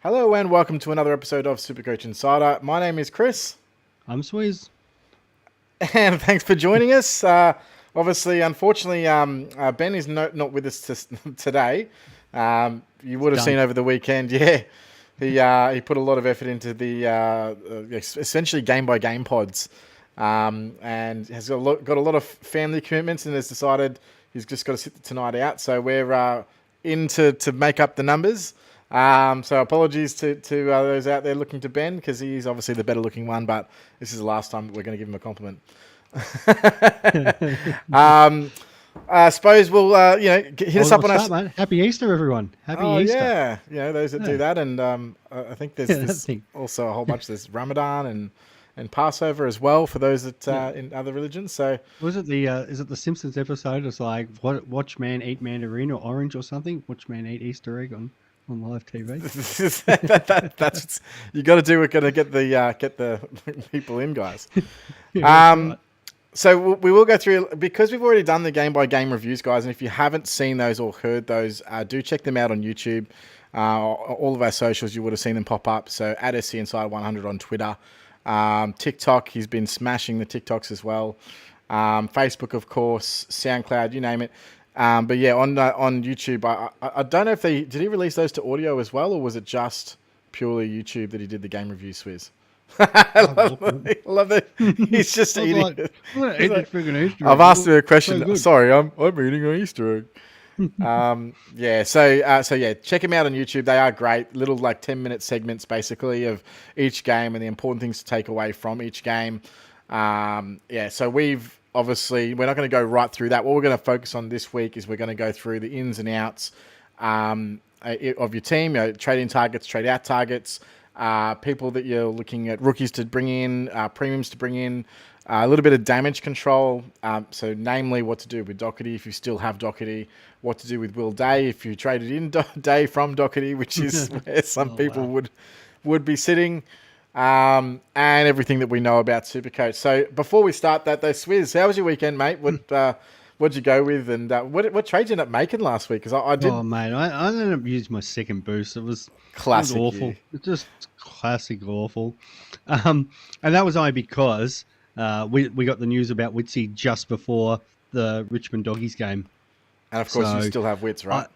Hello and welcome to another episode of Supercoach Insider. My name is Chris. I'm Swiz. And thanks for joining us. Unfortunately, Ben is not with us today. You would have seen over the weekend, he put a lot of effort into the essentially game-by-game pods and has got a lot of family commitments and has decided he's just got to sit tonight out. So we're in to make up the numbers. So apologies to those out there looking to Ben, because he's obviously the better looking one, but this is the last time we're going to give him a compliment. I suppose we'll hit us up on us. Mate. Happy Easter, everyone! Happy Easter. Yeah, those that do that, and I think there's also a whole bunch. There's Ramadan and Passover as well for those that in other religions. So was it is it the Simpsons episode? It's like watch man eat mandarin or orange or something. Watch man eat Easter egg on live TV. That's you got to do. We're going to get the people in, guys. Right. So we will go through, because we've already done the game by game reviews, guys. And if you haven't seen those or heard those, do check them out on YouTube. All of our socials, you would have seen them pop up. So at SC Inside 100 on Twitter, TikTok. He's been smashing the TikToks as well. Facebook, of course, SoundCloud, you name it. But yeah, on YouTube, I don't know if did he release those to audio as well, or was it just purely YouTube that he did the game review, Swiz? I love that. He's just eating. I've asked him a question. So sorry, I'm eating an Easter egg. So check him out on YouTube. They are great. Little 10-minute segments basically of each game and the important things to take away from each game. So we've obviously, we're not going to go right through that. What we're going to focus on this week is we're going to go through the ins and outs of your team, trade in targets, trade out targets, people that you're looking at, rookies to bring in, premiums to bring in, a little bit of damage control. So namely what to do with Dockety if you still have Dockety, what to do with Will Day if you traded in Day from Dockety, which is where some people would be sitting. And everything that we know about Supercoach. So before we start that, though, Swiz, how was your weekend, mate? What'd you go with, and what trades you ended up making last week? Because I did. Oh, mate, I ended up using my second boost. It was classic. It was awful. It's just classic awful. And that was only because we got the news about Witsy just before the Richmond Doggies game. And of course, you still have Wits, right?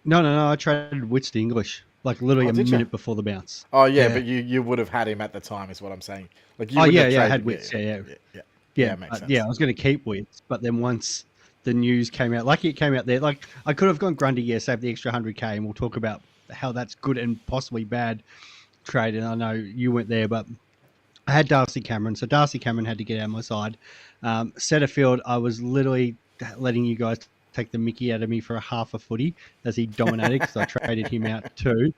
No. I traded Wits to English. Literally a minute before the bounce. Oh yeah, but you would have had him at the time, is what I'm saying. I had Wits. Yeah, makes sense. I was going to keep Wits, but then once the news came out, it came out there. I could have gone Grundy, save the extra 100k, and we'll talk about how that's good and possibly bad trade. And I know you went there, but I had Darcy Cameron, so Darcy Cameron had to get out of my side. Setterfield, I was literally letting you guys take the mickey out of me for a half a footy as he dominated, because I traded him out too.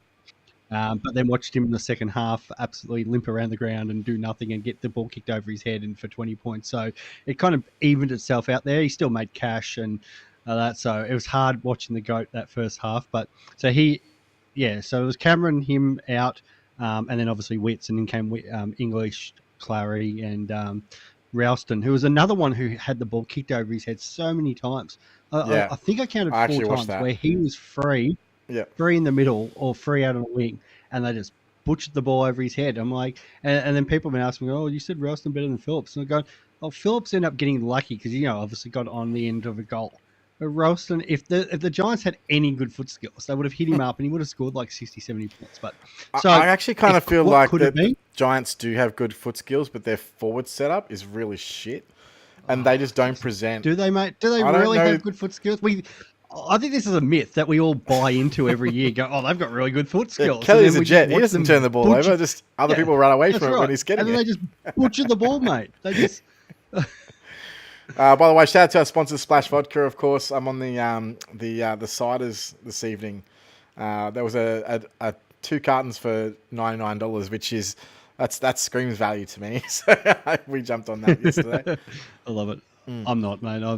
But then watched him in the second half absolutely limp around the ground and do nothing and get the ball kicked over his head and for 20 points. So it kind of evened itself out there. He still made cash and that. So it was hard watching the GOAT that first half. But so it was Cameron, him out, and then obviously Wits, and then came English, Clary, and Ralston, who was another one who had the ball kicked over his head so many times. I think I counted 4 times where he was free. Yeah, free in the middle or free out on the wing, and they just butchered the ball over his head. I'm like, and then people have been asking me, "Oh, you said Ralston better than Phillips?" And I go, "Oh, Phillips ended up getting lucky because obviously got on the end of a goal. But Ralston, if the Giants had any good foot skills, they would have hit him up and he would have scored 60, 70 points." But so I actually kind of feel like the Giants do have good foot skills, but their forward setup is really shit, and they just don't present. Do they, mate? Do they really have good foot skills? I think this is a myth that we all buy into every year. Go, they've got really good foot skills. Kelly's a jet. He doesn't turn the ball over. Just other people run away from it when he's getting it. And then they just butcher the ball, mate. They just. By the way, shout out to our sponsor, Splash Vodka. Of course, I'm on the ciders this evening. There was a 2 cartons for $99, which is that screams value to me. So we jumped on that yesterday. I love it. I'm not, mate. I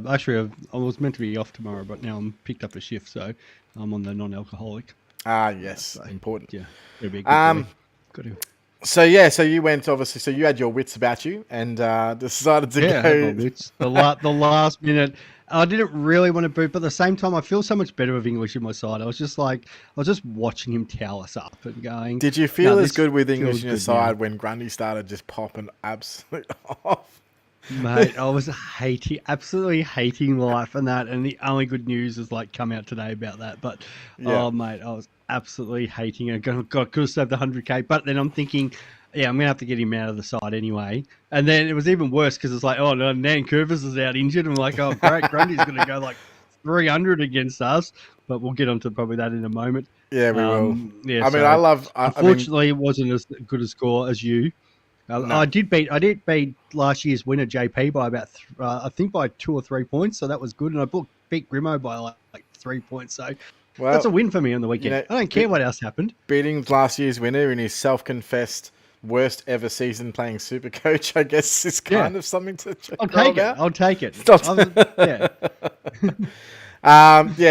was meant to be off tomorrow, but now I'm picked up a shift, so I'm on the non-alcoholic. Yes, important. Yeah, it'll be a good day. So you went obviously. So you had your wits about you and decided to go. I had my wits. The last minute, I didn't really want to boot, but at the same time, I feel so much better with English in my side. I was just watching him towel us up and going. Did you feel as good with English in your side when Grundy started just popping absolutely off? Mate, I was absolutely hating life and that, and the only good news is like come out today about that. But oh mate, I was absolutely hating it. God, could have saved 100k. But then I'm thinking, yeah, I'm gonna have to get him out of the side anyway. And then it was even worse because it's like, oh no, Nan Curvis is out injured. I'm like, oh great, Grundy's gonna go like 300 against us. But we'll get onto probably that in a moment. Yeah, we will. Yeah, I mean, unfortunately, it wasn't as good a score as you. No. I did beat last year's winner JP by about I think by 2 or 3 points, so that was good. And I beat Grimo by like 3 points, so that's a win for me on the weekend. I don't care what else happened. Beating last year's winner in his self-confessed worst ever season playing Supercoach, I guess, is kind of something to I'll take it. I'll take it. Yeah.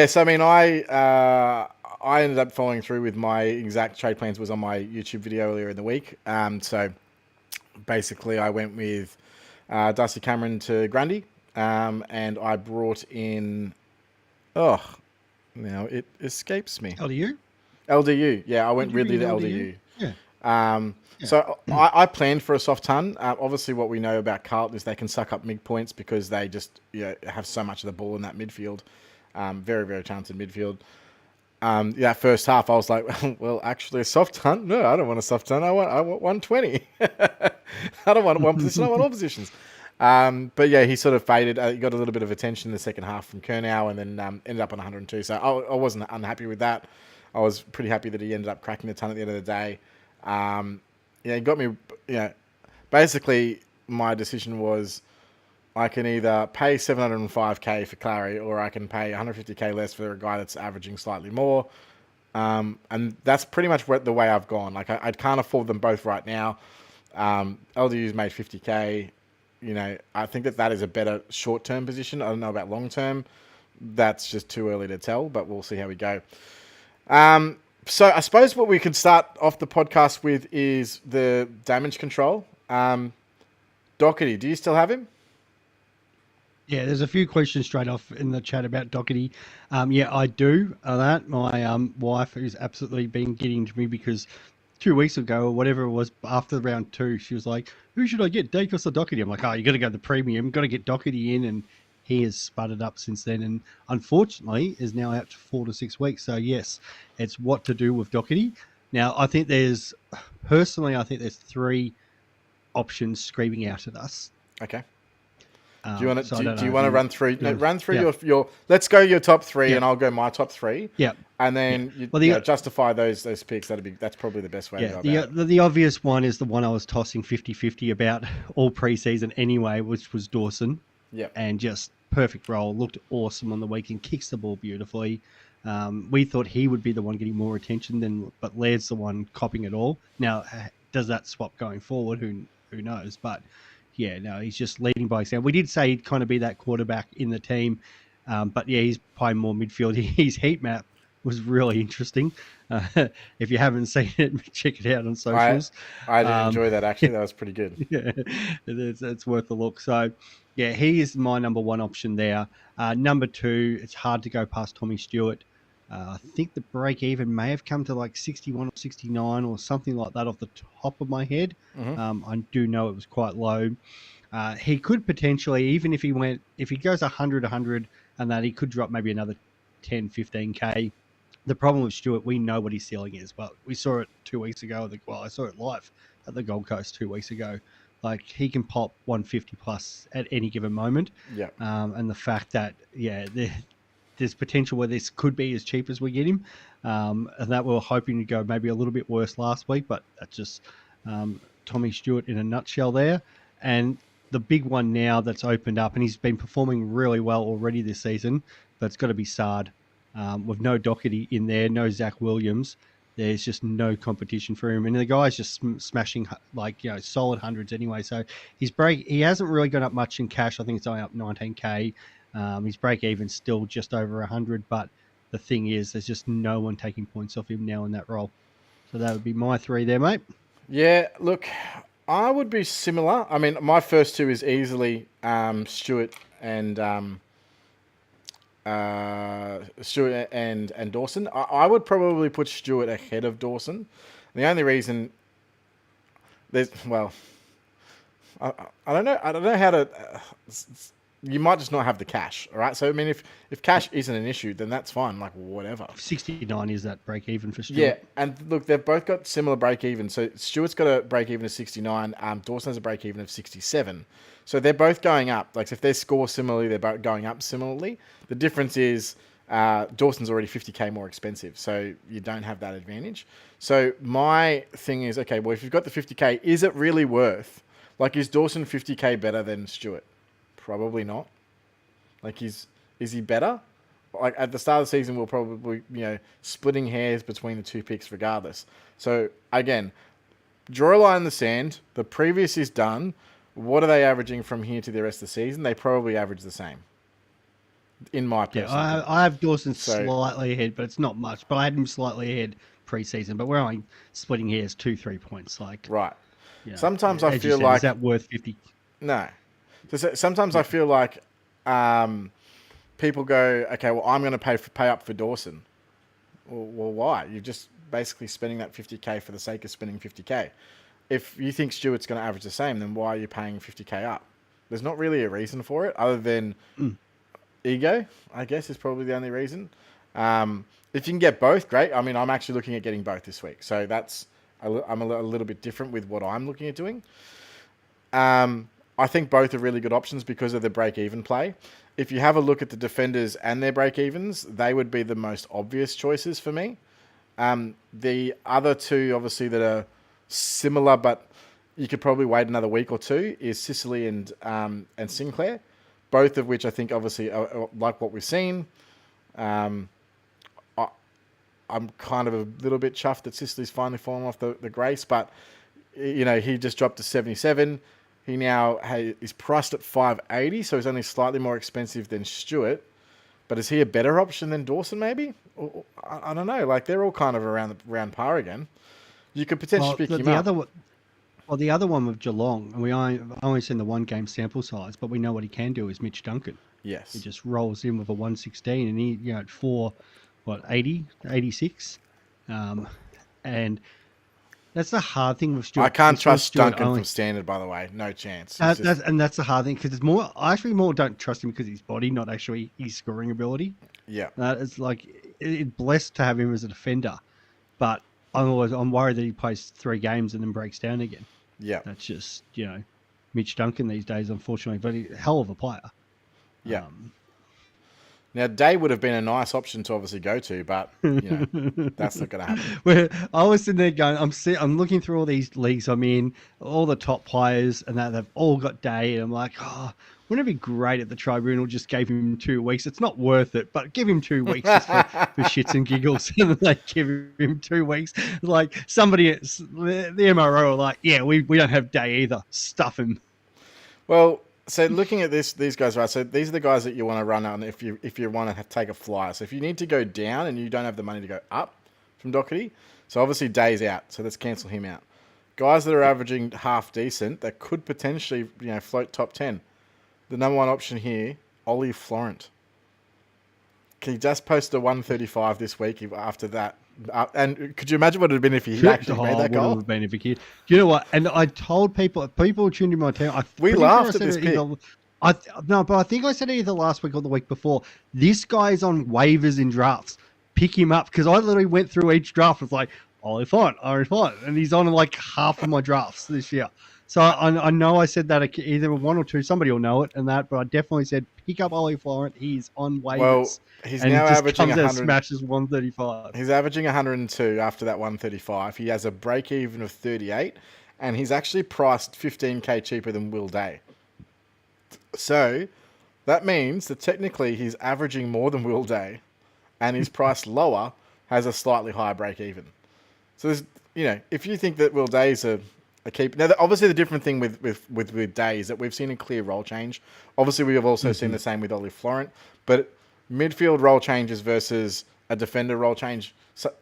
So I mean, I ended up following through with my exact trade plans was on my YouTube video earlier in the week. So basically, I went with Darcy Cameron to Grundy, and I brought in. Oh, now it escapes me. LDU. Yeah, I went Ridley to LDU. Yeah. So I planned for a soft ton. Obviously, what we know about Carlton is they can suck up mid points because they just have so much of the ball in that midfield. Very, very talented midfield. Yeah, first half I was like, well, actually a soft ton? No, I don't want a soft ton. I want 120. I don't want one position. I want all positions. But yeah, he sort of faded. He got a little bit of attention in the second half from Kurnow and then ended up on 102. So I wasn't unhappy with that. I was pretty happy that he ended up cracking the ton at the end of the day. He got me. Basically my decision was I can either pay 705k for Clary or I can pay 150k less for a guy that's averaging slightly more. And that's pretty much the way I've gone. Like I can't afford them both right now. LDU's made 50k. I think that is a better short-term position. I don't know about long-term. That's just too early to tell, but we'll see how we go. So I suppose what we could start off the podcast with is the damage control. Dockety, do you still have him? Yeah, there's a few questions straight off in the chat about Dockety. Yeah, I do. That my wife has absolutely been getting to me because 2 weeks ago or whatever it was after round 2, she was like, "Who should I get, Dacos or Dockety?" I'm like, "Oh, you got to go the premium. Got to get Dockety in," and he has sputtered up since then, and unfortunately is now out to 4 to 6 weeks. So yes, it's what to do with Dockety. Now, I think there's 3 options screaming out at us. Okay. Do you want to run through? No, run through your. Let's go your top 3, and I'll go my top 3. Yeah, and then justify those picks. That's probably the best way to go about it. The obvious one is the one I was tossing 50-50 about all preseason anyway, which was Dawson. Yeah, and just perfect role. Looked awesome on the weekend. Kicks the ball beautifully. We thought he would be the one getting more attention but Laird's the one copping it all. Now, does that swap going forward? Who knows? But yeah, no, he's just leading by example. We did say he'd kind of be that quarterback in the team, but yeah, he's playing more midfield. His heat map was really interesting. If you haven't seen it, check it out on socials. I did enjoy that, actually. That was pretty good. Yeah, it's worth a look. So yeah, he is my number 1 option there. Number 2, it's hard to go past Tommy Stewart. I think the break even may have come to like 61 or 69 or something like that off the top of my head. Mm-hmm. I do know it was quite low. He could potentially, even if he goes 100, and that he could drop maybe another 10, 15k. The problem with Stewart, we know what his ceiling is, but we saw it 2 weeks ago. I saw it live at the Gold Coast 2 weeks ago. Like, he can pop 150 plus at any given moment. Yeah. And the fact that, there's potential where this could be as cheap as we get him. And that we were hoping to go maybe a little bit worse last week, but that's just Tommy Stewart in a nutshell there. And the big one now that's opened up, and he's been performing really well already this season, but it's got to be Sard. With no Dockety in there, no Zach Williams, there's just no competition for him. And the guy's just smashing solid hundreds anyway. So he hasn't really gone up much in cash. I think it's only up 19k. His break even still just over 100, but the thing is, there's just no one taking points off him now in that role. So that would be my 3 there, mate. Yeah, look, I would be similar. I mean, my first two is easily Stewart and Dawson. I would probably put Stewart ahead of Dawson. The only reason well, I don't know. I don't know how to. You might just not have the cash, all right? So I mean, if cash isn't an issue, then that's fine. Like whatever. 69 is that break even for Stewart? Yeah, and look, they've both got similar break even. So Stewart's got a break even of 69. Dawson has a break even of 67. So they're both going up. Like if they score similarly, they're both going up similarly. The difference is Dawson's already 50k more expensive, so you don't have that advantage. So my thing is, okay, well, if you've got the 50k, is it really worth? Like, is Dawson 50k better than Stewart? Probably not. Like, is he better? Like at the start of the season, we'll probably splitting hairs between the two picks regardless. So again, draw a line in the sand. The previous is done. What are they averaging from here to the rest of the season? They probably average the same. In my personal opinion. I have Dawson slightly ahead, but it's not much. But I had him slightly ahead pre-season. But we're only splitting hairs 2-3 points. Like right. Sometimes I feel like is that worth 50? No. So sometimes I feel like people go, okay, well, I'm going to pay up for Dawson. Well, why? You're just basically spending that 50k for the sake of spending 50k. If you think Stewart's going to average the same, then why are you paying 50k up? There's not really a reason for it other than ego, I guess, is probably the only reason. If you can get both, great. I mean, I'm actually looking at getting both this week. So I'm a little bit different with what I'm looking at doing. I think both are really good options because of the break-even play. If you have a look at the defenders and their break-evens, they would be the most obvious choices for me. The other two, obviously, that are similar, but you could probably wait another week or two, is Sicily and Sinclair, both of which I think, obviously, are like what we've seen. I'm kind of a little bit chuffed that Sicily's finally fallen off the grace, but he just dropped to 77. He now is priced at 580, so he's only slightly more expensive than Stewart. But is he a better option than Dawson, maybe? I don't know. Like, they're all kind of around par again. You could potentially pick him up. The other one with Geelong, and I've only seen the one game sample size, but we know what he can do is Mitch Duncan. Yes. He just rolls in with a 116, and he, at 80, 86. And that's the hard thing with Stewart. I can't trust Duncan from standard, by the way. No chance. That's the hard thing, because I actually more don't trust him because of his body, not actually his scoring ability. Yeah. It's like, it's blessed to have him as a defender, but I'm worried that he plays 3 games and then breaks down again. Yeah. That's just, Mitch Duncan these days, unfortunately, but he's a hell of a player. Yeah. Now, Day would have been a nice option to obviously go to, but that's not going to happen. I was sitting there going, I'm looking through all these leagues I'm in, all the top players, and they've all got Day, and I'm like, wouldn't it be great if the tribunal just gave him 2 weeks? It's not worth it, but give him 2 weeks just for shits and giggles, and they give him 2 weeks. Like somebody, the MRO are like, yeah, we don't have Day either. Stuff him. Well. So looking at these guys, right? So these are the guys that you want to run on if you want to take a flyer. So if you need to go down and you don't have the money to go up from Dockety, so obviously Day's out, so let's cancel him out. Guys that are averaging half decent that could potentially float top 10. The number one option here, Ollie Florent. He just posted a 135 this week after that. And could you imagine what it would have been if he actually made that goal? What it would have been if he did. You know what? And I told people tuned in my team. We laughed at this pick. But I think I said it either last week or the week before. This guy is on waivers in drafts. Pick him up, because I literally went through each draft with like, Ollie Florent, and he's on like half of my drafts this year. So I know I said that either one or two, somebody will know it, but I definitely said pick up Ollie Florent. He's on waivers. Well, he's now averaging 100. Smashes 135. He's averaging 102 after that 135. He has a break even of 38, and he's actually priced 15k cheaper than Will Day. So that means that technically he's averaging more than Will Day, and his price lower, has a slightly higher break even. So there's, if you think that Will Day's a keep. Now, obviously, the different thing with Day is that we've seen a clear role change. Obviously, we have also seen the same with Ollie Florent, but midfield role changes versus a defender role change. So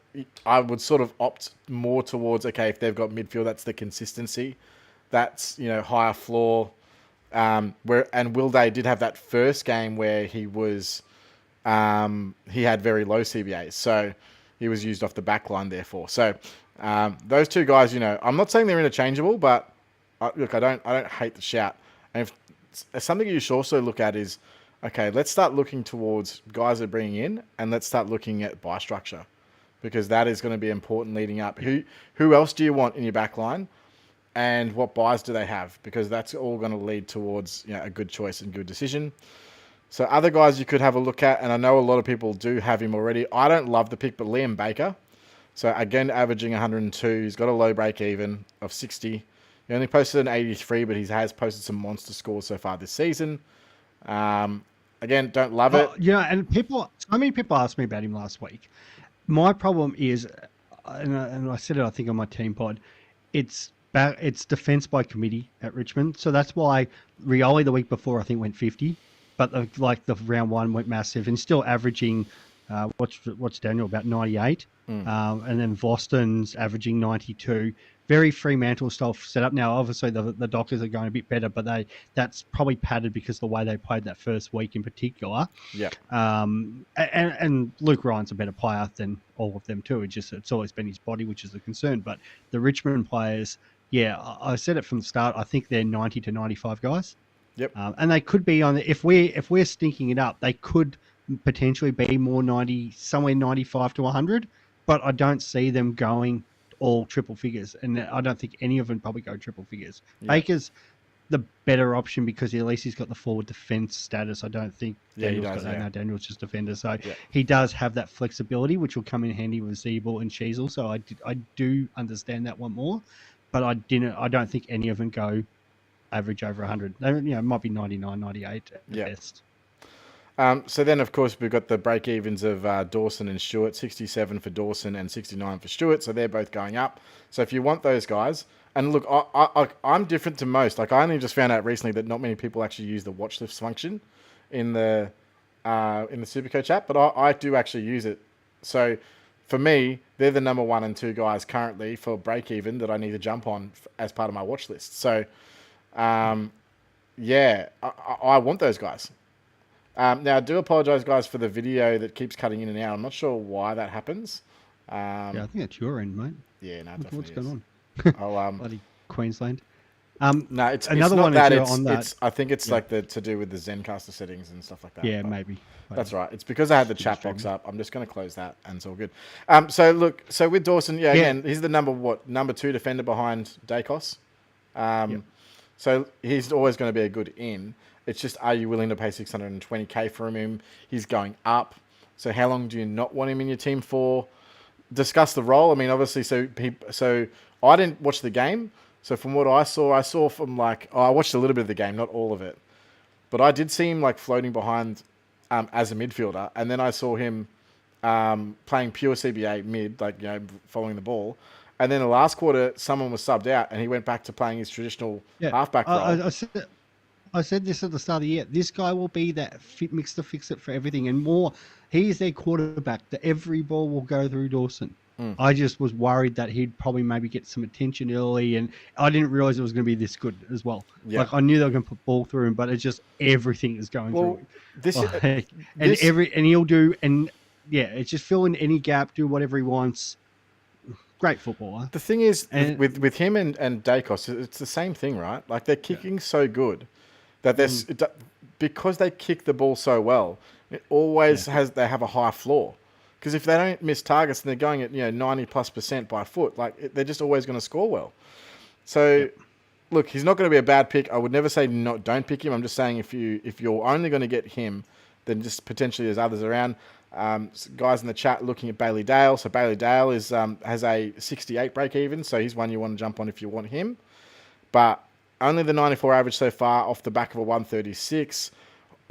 I would sort of opt more towards, okay, if they've got midfield, that's the consistency. That's, higher floor. And Will Day did have that first game where he was, he had very low CBAs. So he was used off the back line, therefore. So those two guys, I'm not saying they're interchangeable, but look, I don't hate the shout. And if something you should also look at is, okay, let's start looking towards guys they're bringing in, and let's start looking at buy structure, because that is going to be important leading up. Who else do you want in your back line, and what buys do they have? Because that's all going to lead towards a good choice and good decision. So other guys you could have a look at, and I know a lot of people do have him already. I don't love the pick, but Liam Baker. So again, averaging 102. He's got a low break even of 60. He only posted an 83, but he has posted some monster scores so far this season. Again, don't love it. And so many people asked me about him last week. My problem is, and I said it, I think, on my team pod, it's defense by committee at Richmond. So that's why Rioli the week before, I think, went 50, but the round one went massive, and still averaging, what's Daniel, about 98. And then Voston's averaging 92. Very Fremantle style setup. Now, obviously, the Dockers are going a bit better, but that's probably padded because of the way they played that first week in particular. Yeah. And Luke Ryan's a better player than all of them too. It's always been his body, which is the concern. But the Richmond players, I said it from the start. I think they're 90 to 95 guys. Yep. And they could be on. If we're stinking it up, they could potentially be more 90, somewhere 95 to 100. But I don't see them going all triple figures, and I don't think any of them probably go triple figures. Yeah. Baker's the better option because at least he's got the forward defense status. I don't think Daniel's Daniel's just defender, so he does have that flexibility, which will come in handy with Zeeble and Sheasel. So I do understand that one more, but I don't think any of them go average over 100. They, it might be 99, 98 at best. So then, of course, we've got the break-evens of Dawson and Stewart, 67 for Dawson and 69 for Stewart. So they're both going up. So if you want those guys, and look, I'm different to most. Like, I only just found out recently that not many people actually use the watch list function in the Supercoach app, but I do actually use it. So for me, they're the number 1 and 2 guys currently for break-even that I need to jump on as part of my watch list. So, I want those guys. Now, I do apologise, guys, for the video that keeps cutting in and out. I'm not sure why that happens. I think it's your end, mate. Yeah, no, definitely what's going on? Bloody Queensland. No, it's another one. I think it's like to do with the Zencaster settings and stuff like that. Yeah, maybe. That's right. It's because I had the chat box up. I'm just going to close that, and it's all good. So with Dawson, again, he's the number 2 defender behind Dacos. So he's always going to be a good in. It's just, are you willing to pay $620K for him? He's going up. So how long do you not want him in your team for? Discuss the role. I mean, obviously, so I didn't watch the game. So from what I saw from I watched a little bit of the game, not all of it. But I did see him floating behind as a midfielder. And then I saw him playing pure CBA mid, following the ball. And then the last quarter, someone was subbed out and he went back to playing his traditional halfback role. I said this at the start of the year. This guy will be that mixer fix-it for everything and more. He's their quarterback. That every ball will go through Dawson. I just was worried that he'd probably maybe get some attention early, and I didn't realize it was going to be this good as well. Yeah. I knew they were going to put ball through him, but it's just everything is going through him. And he'll do, and it's just fill in any gap, do whatever he wants. Great footballer. The thing is, with him and Dacos, it's the same thing, right? Like, they're kicking so good that because they kick the ball so well, it always they have a high floor. Because if they don't miss targets and they're going at 90+% by foot, they're just always going to score well. So, look, he's not going to be a bad pick. I would never say don't pick him. I'm just saying if you're only going to get him, then just potentially there's others around. Guys in the chat looking at Bailey Dale. So Bailey Dale has a 68 break even, so he's one you want to jump on if you want him. But only the 94 average so far off the back of a 136.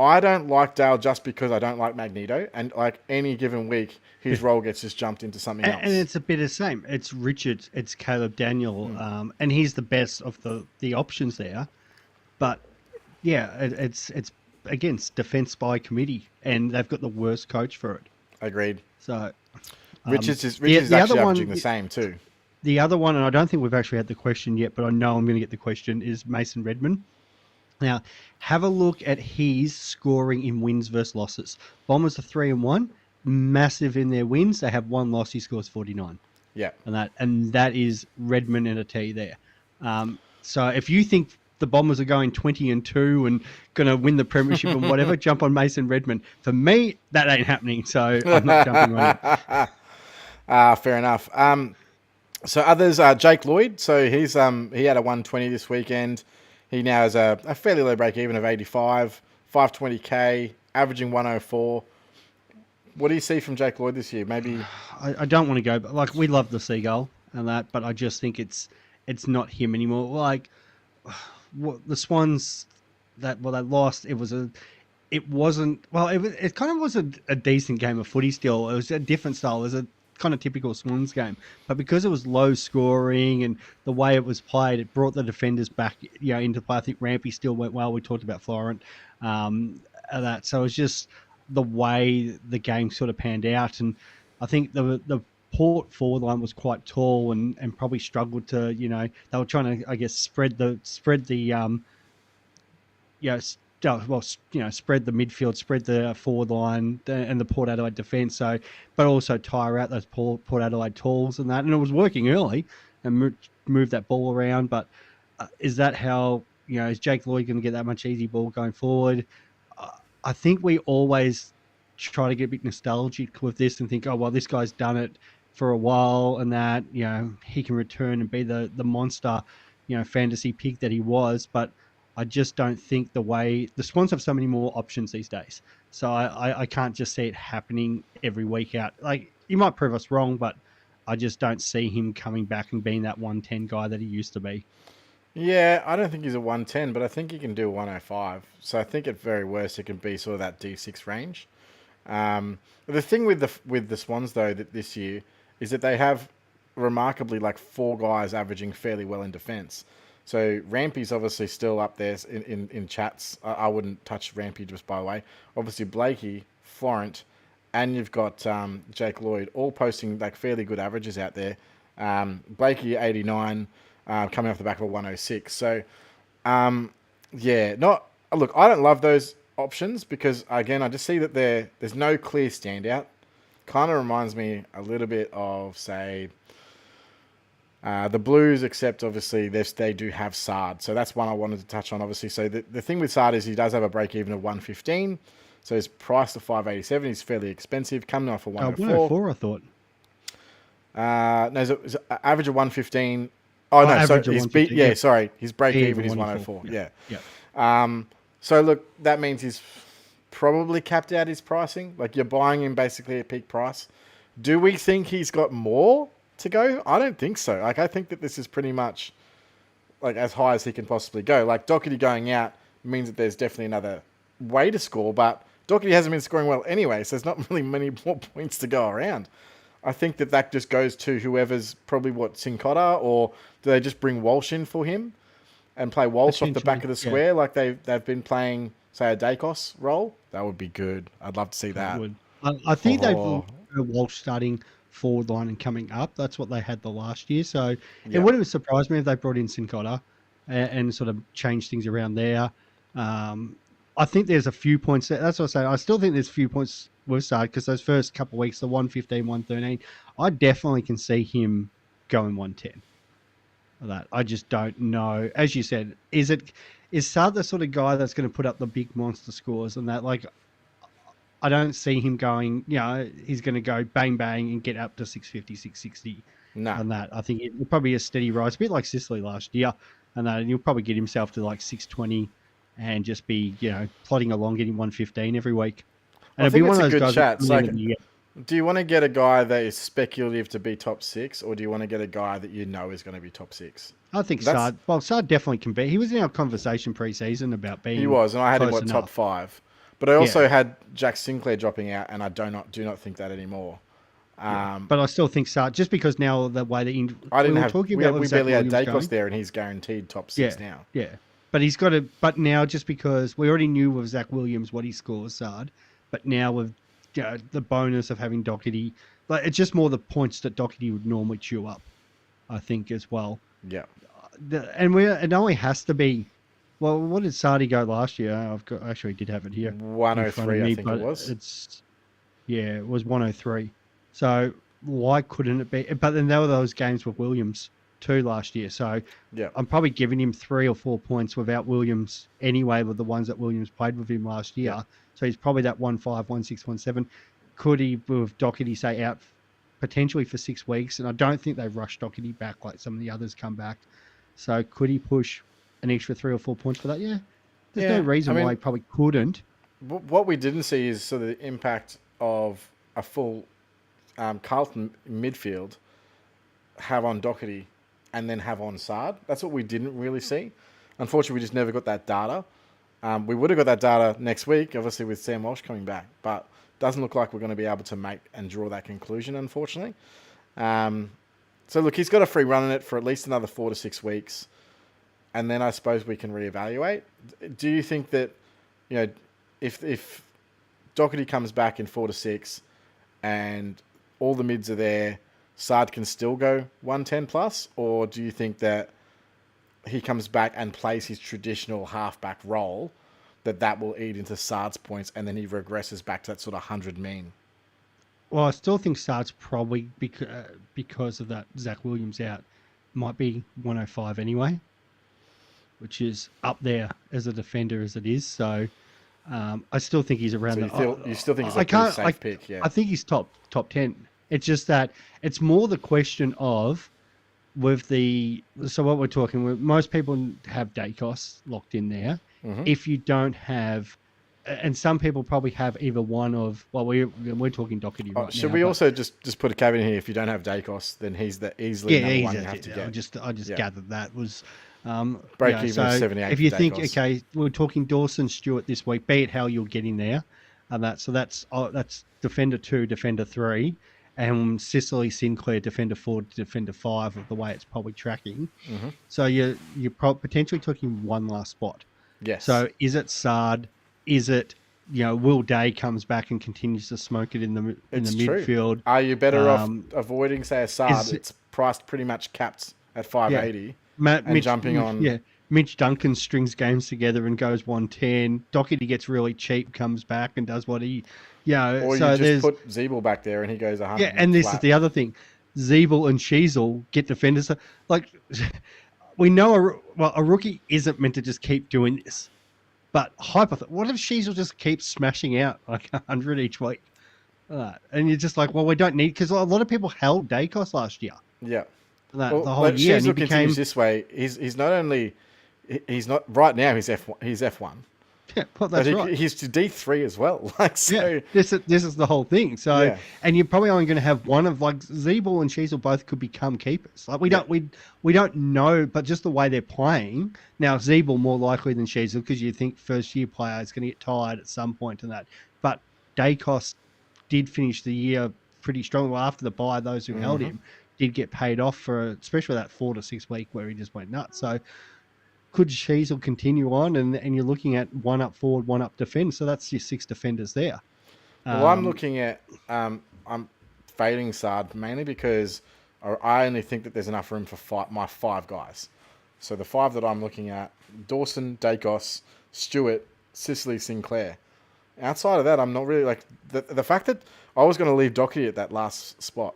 I don't like Dale just because I don't like Magneto, and any given week, his role gets just jumped into something else. And it's a bit of the same. It's Richard, it's Caleb Daniel, and he's the best of the options there. But it's against defense by committee, and they've got the worst coach for it. Agreed. So Rich is actually averaging the same too. The other one, and I don't think we've actually had the question yet, but I know I'm going to get the question, is Mason Redman. Now, have a look at his scoring in wins versus losses. Bombers are 3-1, massive in their wins. They have one loss. He scores 49. Yeah, and that is Redman and a T there. So if you think the Bombers are going 20-2 and going to win the premiership and whatever, jump on Mason Redman. For me, that ain't happening. So I'm not jumping on it. Fair enough. So others are Jake Lloyd. So he had a 120 this weekend. He now has a fairly low break even of 85, 520k, averaging 104. What do you see from Jake Lloyd this year? Maybe I don't want to go, but like we love the Seagull and that, but I just think it's not him anymore. Like the Swans they lost. It kind of was a decent game of footy still. It was a different style. It was a kind of typical Swans game, but because it was low scoring and the way it was played, it brought the defenders back, into play. I think Rampy still went well. We talked about Florent, that. So it was just the way the game sort of panned out, and I think the Port forward line was quite tall and probably struggled to, they were trying to, I guess, spread the midfield, spread the forward line and the Port Adelaide defence. So, but also tire out those Port Adelaide talls and that. And it was working early and move that ball around. But is that how, is Jake Lloyd going to get that much easy ball going forward? I think we always try to get a bit nostalgic with this and think, oh, well, this guy's done it for a while and that, he can return and be the monster, fantasy pig that he was. But I just don't think the way the Swans have so many more options these days. So I can't just see it happening every week out. Like, he might prove us wrong, but I just don't see him coming back and being that 110 guy that he used to be. Yeah, I don't think he's a 110, but I think he can do 105. So I think at very worst, it can be sort of that D6 range. The thing with the Swans, though, that this year is that they have remarkably like 4 guys averaging fairly well in defence. So Rampy's obviously still up there in chats. I wouldn't touch Rampy, just by the way. Obviously Blakey, Florent, and you've got Jake Lloyd all posting like fairly good averages out there. Blakey 89, coming off the back of a 106. So look, I don't love those options because again I just see that there's no clear standout. Kind of reminds me a little bit of, say, the Blues, except obviously they do have Sard. So that's one I wanted to touch on, obviously. So the thing with Sard is he does have a break-even of 115. So he's priced to 587. He's fairly expensive, coming off a 104. 104, I thought. No, it's an average of 115. Oh, no, so his sorry. His break-even is 104. Yeah. So look, that means he's probably capped out his pricing. Like, you're buying him basically at peak price. Do we think he's got more to go? I don't think so. Like, I think that this is pretty much like as high as he can possibly go. Like, Dockety going out means that there's definitely another way to score, but Dockety hasn't been scoring well anyway, so there's not really many more points to go around. I think that just goes to whoever's probably Sincotta, or do they just bring Walsh in for him and play Walsh off the back of the square like they've been playing, say, a Dacos role? That would be good. I'd love to see that. I think they've Walsh starting forward line and coming up. That's what they had the last year. So it wouldn't surprise me if they brought in Sincotta and sort of changed things around there. I think there's a few points there. That's what I say. I still think there's a few points with Sard because those first couple of weeks, the 115, 113, I definitely can see him going 110. That I just don't know. As you said, is Sard the sort of guy that's going to put up the big monster scores and that? Like, I don't see him going, he's going to go bang, bang and get up to 650, 660. No. And that. I think it'll probably be a steady rise, a bit like Sicily last year. And he'll probably get himself to like 620 and just be, plodding along, getting 115 every week. And I think it's a good chat. Like, do you want to get a guy that is speculative to be top 6, or do you want to get a guy that is going to be top 6? I think Sard definitely can be. He was in our conversation pre-season about being. He was, and I had him top 5. But I also had Jack Sinclair dropping out, and I do not think that anymore. But I still think Sard, just because now the way that we barely had Dacos there, and he's guaranteed top 6 now. Yeah, but he's got to. But now, just because we already knew with Zach Williams what he scores, Sard, but now with the bonus of having Dockety, Like it's just more the points that Dockety would normally chew up, I think, as well. Yeah. It only has to be. Well, what did Sardi go last year? Actually did have it here. 103, I think it was. It was 103. So why couldn't it be? But then there were those games with Williams too last year. So yeah, I'm probably giving him 3 or 4 points without Williams anyway, with the ones that Williams played with him last year. Yeah. So he's probably that 1-5, 1-6, 1-7. Could he, with Dockety, say out potentially for 6 weeks? And I don't think they've rushed Dockety back like some of the others come back. So could he push an extra 3 or 4 points for that? Yeah. There's no reason why he probably couldn't. What we didn't see is sort of the impact of a full Carlton midfield have on Dockety and then have on Sard. That's what we didn't really see. Unfortunately, we just never got that data. We would have got that data next week, obviously with Sam Walsh coming back, but doesn't look like we're going to be able to make and draw that conclusion, unfortunately. So look, he's got a free run in it for at least another 4 to 6 weeks, and then I suppose we can reevaluate. Do you think that, if Dockety comes back in 4 to 6 and all the mids are there, Sard can still go 110 plus, or do you think that he comes back and plays his traditional halfback role, that will eat into Sard's points, and then he regresses back to that sort of 100 mean? Well, I still think Sard's probably, because of that Zach Williams out, might be 105 anyway, which is up there as a defender as it is. So I still think he's around. You still think he's a pretty safe pick? Yeah, I think he's top 10. It's just that it's more the question of so what we're talking with, most people have Dacos locked in there. Mm-hmm. If you don't have, and some people probably have either one of, well, we're talking Dockety right now. Should we also just put a caveat in here? If you don't have Dacos, then he's the easily number one you have to get. I just gathered that was break even so 78. If you think, okay, we're talking Dawson Stewart this week, be it how you're getting there, and that's defender 2, defender 3. And Cicely Sinclair, defender 4 to defender 5 of the way it's probably tracking. Mm-hmm. So you're potentially talking one last spot. Yes. So is it Sard? Is it, Will Day comes back and continues to smoke it in the midfield? Are you better off avoiding, say, a Sard? It's priced pretty much capped at 580 and jumping on. Yeah. Mitch Duncan strings games together and goes 110. Dockety gets really cheap, comes back and does what he... Or so you just put Zeeble back there and he goes 100. Yeah, and this is the other thing. Zeeble and Sheasel get defenders. Like, we know a rookie isn't meant to just keep doing this. But what if Sheasel just keeps smashing out like 100 each week? And you're just like, well, we don't need... Because a lot of people held Dacos last year. Yeah. The whole year. Sheasel continues this way. He's not only... He's not... Right now, he's F1. Yeah, well, that's right. He's to D3 as well. This is the whole thing. So, and you're probably only going to have one of Zeeble and Sheasel both could become keepers. Like we don't know, but just the way they're playing now, Zeeble more likely than Sheasel because you think first year player is going to get tired at some point in that. But Dacos did finish the year pretty strong. Well, after the bye, those who held him did get paid off for especially that 4 to 6 week where he just went nuts. So. Could Sheasel continue on, and you're looking at 1 up forward, 1 up defend, so that's your 6 defenders there. Well, I'm looking at I'm fading Sard mainly because I only think that there's enough room for my 5 guys. So the 5 that I'm looking at: Dawson, Dacos, Stewart, Cicely, Sinclair. Outside of that, I'm not really like the fact that I was going to leave Dockety at that last spot.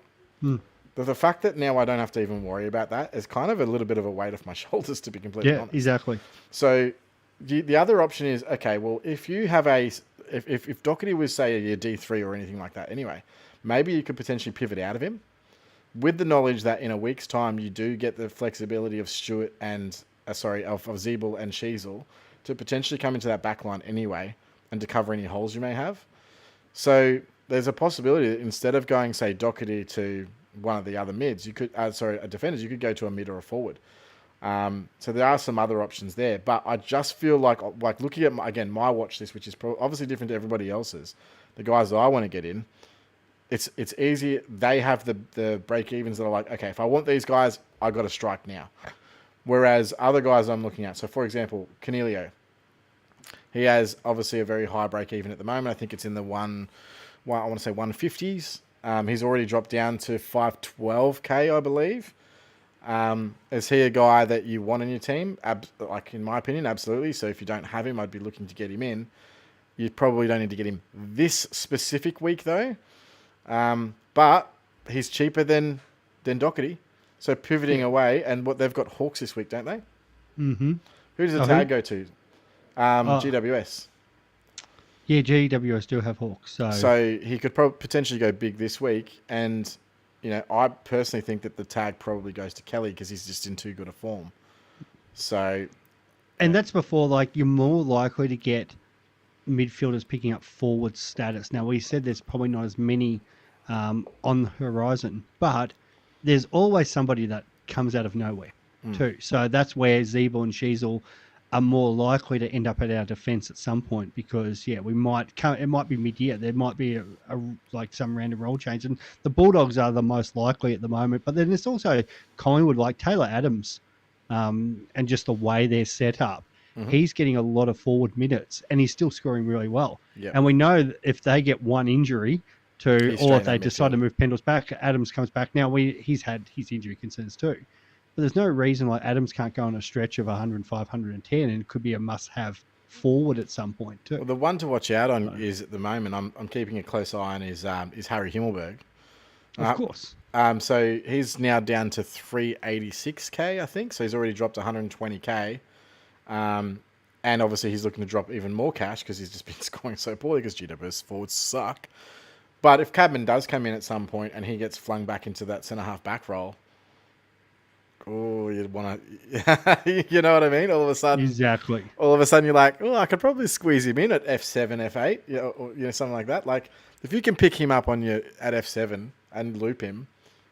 The fact that now I don't have to even worry about that is kind of a little bit of a weight off my shoulders, to be completely honest. Yeah, exactly. So the other option is, okay, well, if you have if Dockety was, say, a year D3 or anything like that anyway, maybe you could potentially pivot out of him with the knowledge that in a week's time you do get the flexibility of Stewart and, of Zeeble and Sheasel to potentially come into that back line anyway and to cover any holes you may have. So there's a possibility that instead of going, say, Dockety to one of the other mids, you could, defenders, you could go to a mid or a forward. So there are some other options there, but I just feel like looking at my watch list, which is obviously different to everybody else's, the guys that I want to get in, it's easy. They have the break evens that are like, okay, if I want these guys, I got to strike now. Whereas other guys I'm looking at, so for example, Cornelio, he has obviously a very high break even at the moment. I think it's in the I want to say 150s. He's already dropped down to 512k, I believe. Is he a guy that you want in your team? Like in my opinion, absolutely. So if you don't have him, I'd be looking to get him in. You probably don't need to get him this specific week though. But he's cheaper than Dockety. So pivoting away, and what they've got Hawks this week, don't they? Mm-hmm. Who does the tag go to? GWS. Yeah, GWS do have Hawks. So he could potentially go big this week. And, I personally think that the tag probably goes to Kelly because he's just in too good a form. So. And that's before, you're more likely to get midfielders picking up forward status. Now, we said there's probably not as many on the horizon, but there's always somebody that comes out of nowhere too. So that's where Zeeble and Sheasel are more likely to end up at our defence at some point because, it might be mid-year. There might be some random role change. And the Bulldogs are the most likely at the moment. But then there's also Collingwood, like Taylor Adams, and just the way they're set up. Mm-hmm. He's getting a lot of forward minutes and he's still scoring really well. Yep. And we know that if they get one injury or if they decide to move Pendles back, Adams comes back. Now, he's had his injury concerns too. But there's no reason Adams can't go on a stretch of 105, 110 and could be a must-have forward at some point too. Well, the one to watch out on is at the moment, I'm keeping a close eye on is Harry Himmelberg. Of course. So he's now down to 386k, I think. So he's already dropped 120k. And obviously he's looking to drop even more cash because he's just been scoring so poorly because GWS forwards suck. But if Cadman does come in at some point and he gets flung back into that centre-half back role, you'd want to, you know what I mean? All of a sudden, exactly. All of a sudden, you're like, I could probably squeeze him in at F7, F8, or something like that. Like, if you can pick him up at F7 and loop him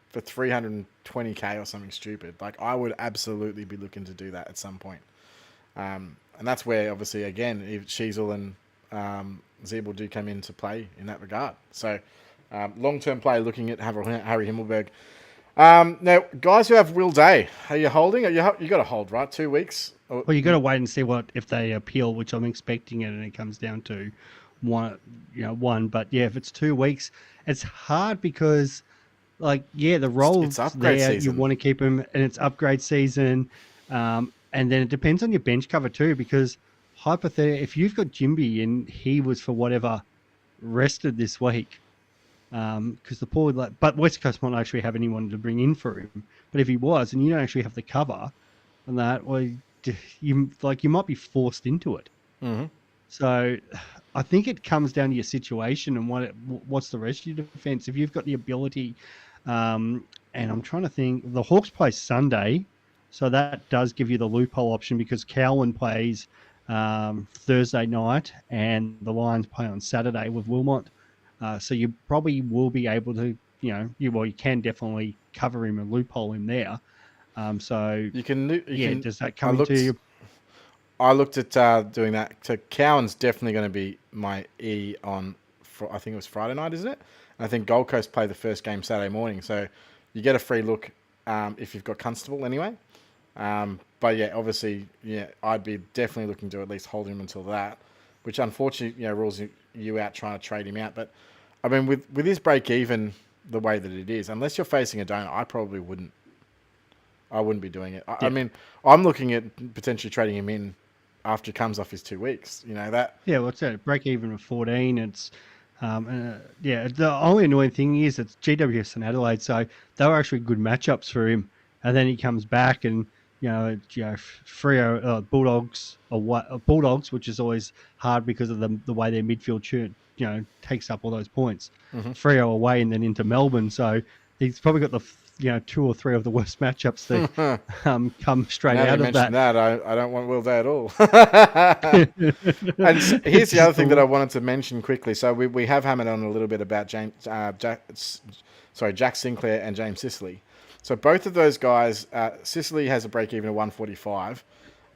for 320k or something stupid, I would absolutely be looking to do that at some point. And that's where, obviously, again, if Sheasel and Zeeble do come into play in that regard. So, long-term play, looking at Harry Himmelberg. Now, guys who have Will Day, are you holding? You got to hold, right? 2 weeks. Well, you got to wait and see if they appeal, which I'm expecting it, and it comes down to one. But yeah, if it's 2 weeks, it's hard because, the role's there. Season. You want to keep him, and it's upgrade season. And then it depends on your bench cover too, because hypothetically, if you've got Jimby and he was for whatever rested this week. Because the poor, but West Coast won't actually have anyone to bring in for him. But if he was, and you don't actually have the cover, and that, you might be forced into it. Mm-hmm. So, I think it comes down to your situation and what's the rest of your defense. If you've got the ability, and I'm trying to think, the Hawks play Sunday, so that does give you the loophole option because Cowan plays Thursday night, and the Lions play on Saturday with Wilmot. So you probably will be able to, you can definitely cover him and loophole him there. So you can. Does that come into you? I looked at doing that. So Cowan's definitely going to be my E on. I think it was Friday night, isn't it? And I think Gold Coast play the first game Saturday morning, so you get a free look if you've got Constable anyway. But yeah, obviously, I'd be definitely looking to at least hold him until that, which unfortunately, rules you out trying to trade him out. But I mean, with his break even the way that it is, unless you're facing a donor, I probably wouldn't. I wouldn't be doing it. I mean, I'm looking at potentially trading him in after he comes off his 2 weeks. That. Yeah, what's that? Break even of 14. It's the only annoying thing is it's GWS and Adelaide, so they were actually good matchups for him. And then he comes back and Freo Bulldogs, which is always hard because of the way their midfield takes up all those points. Mm-hmm. Freo away and then into Melbourne, so he's probably got the 2 or 3 of the worst matchups that come straight now out of that. I don't want Will Day at all. And here's the other thing that I wanted to mention quickly. So we have hammered on a little bit about Jack Sinclair and James Sicily. So both of those guys, Sicily has a break even of 145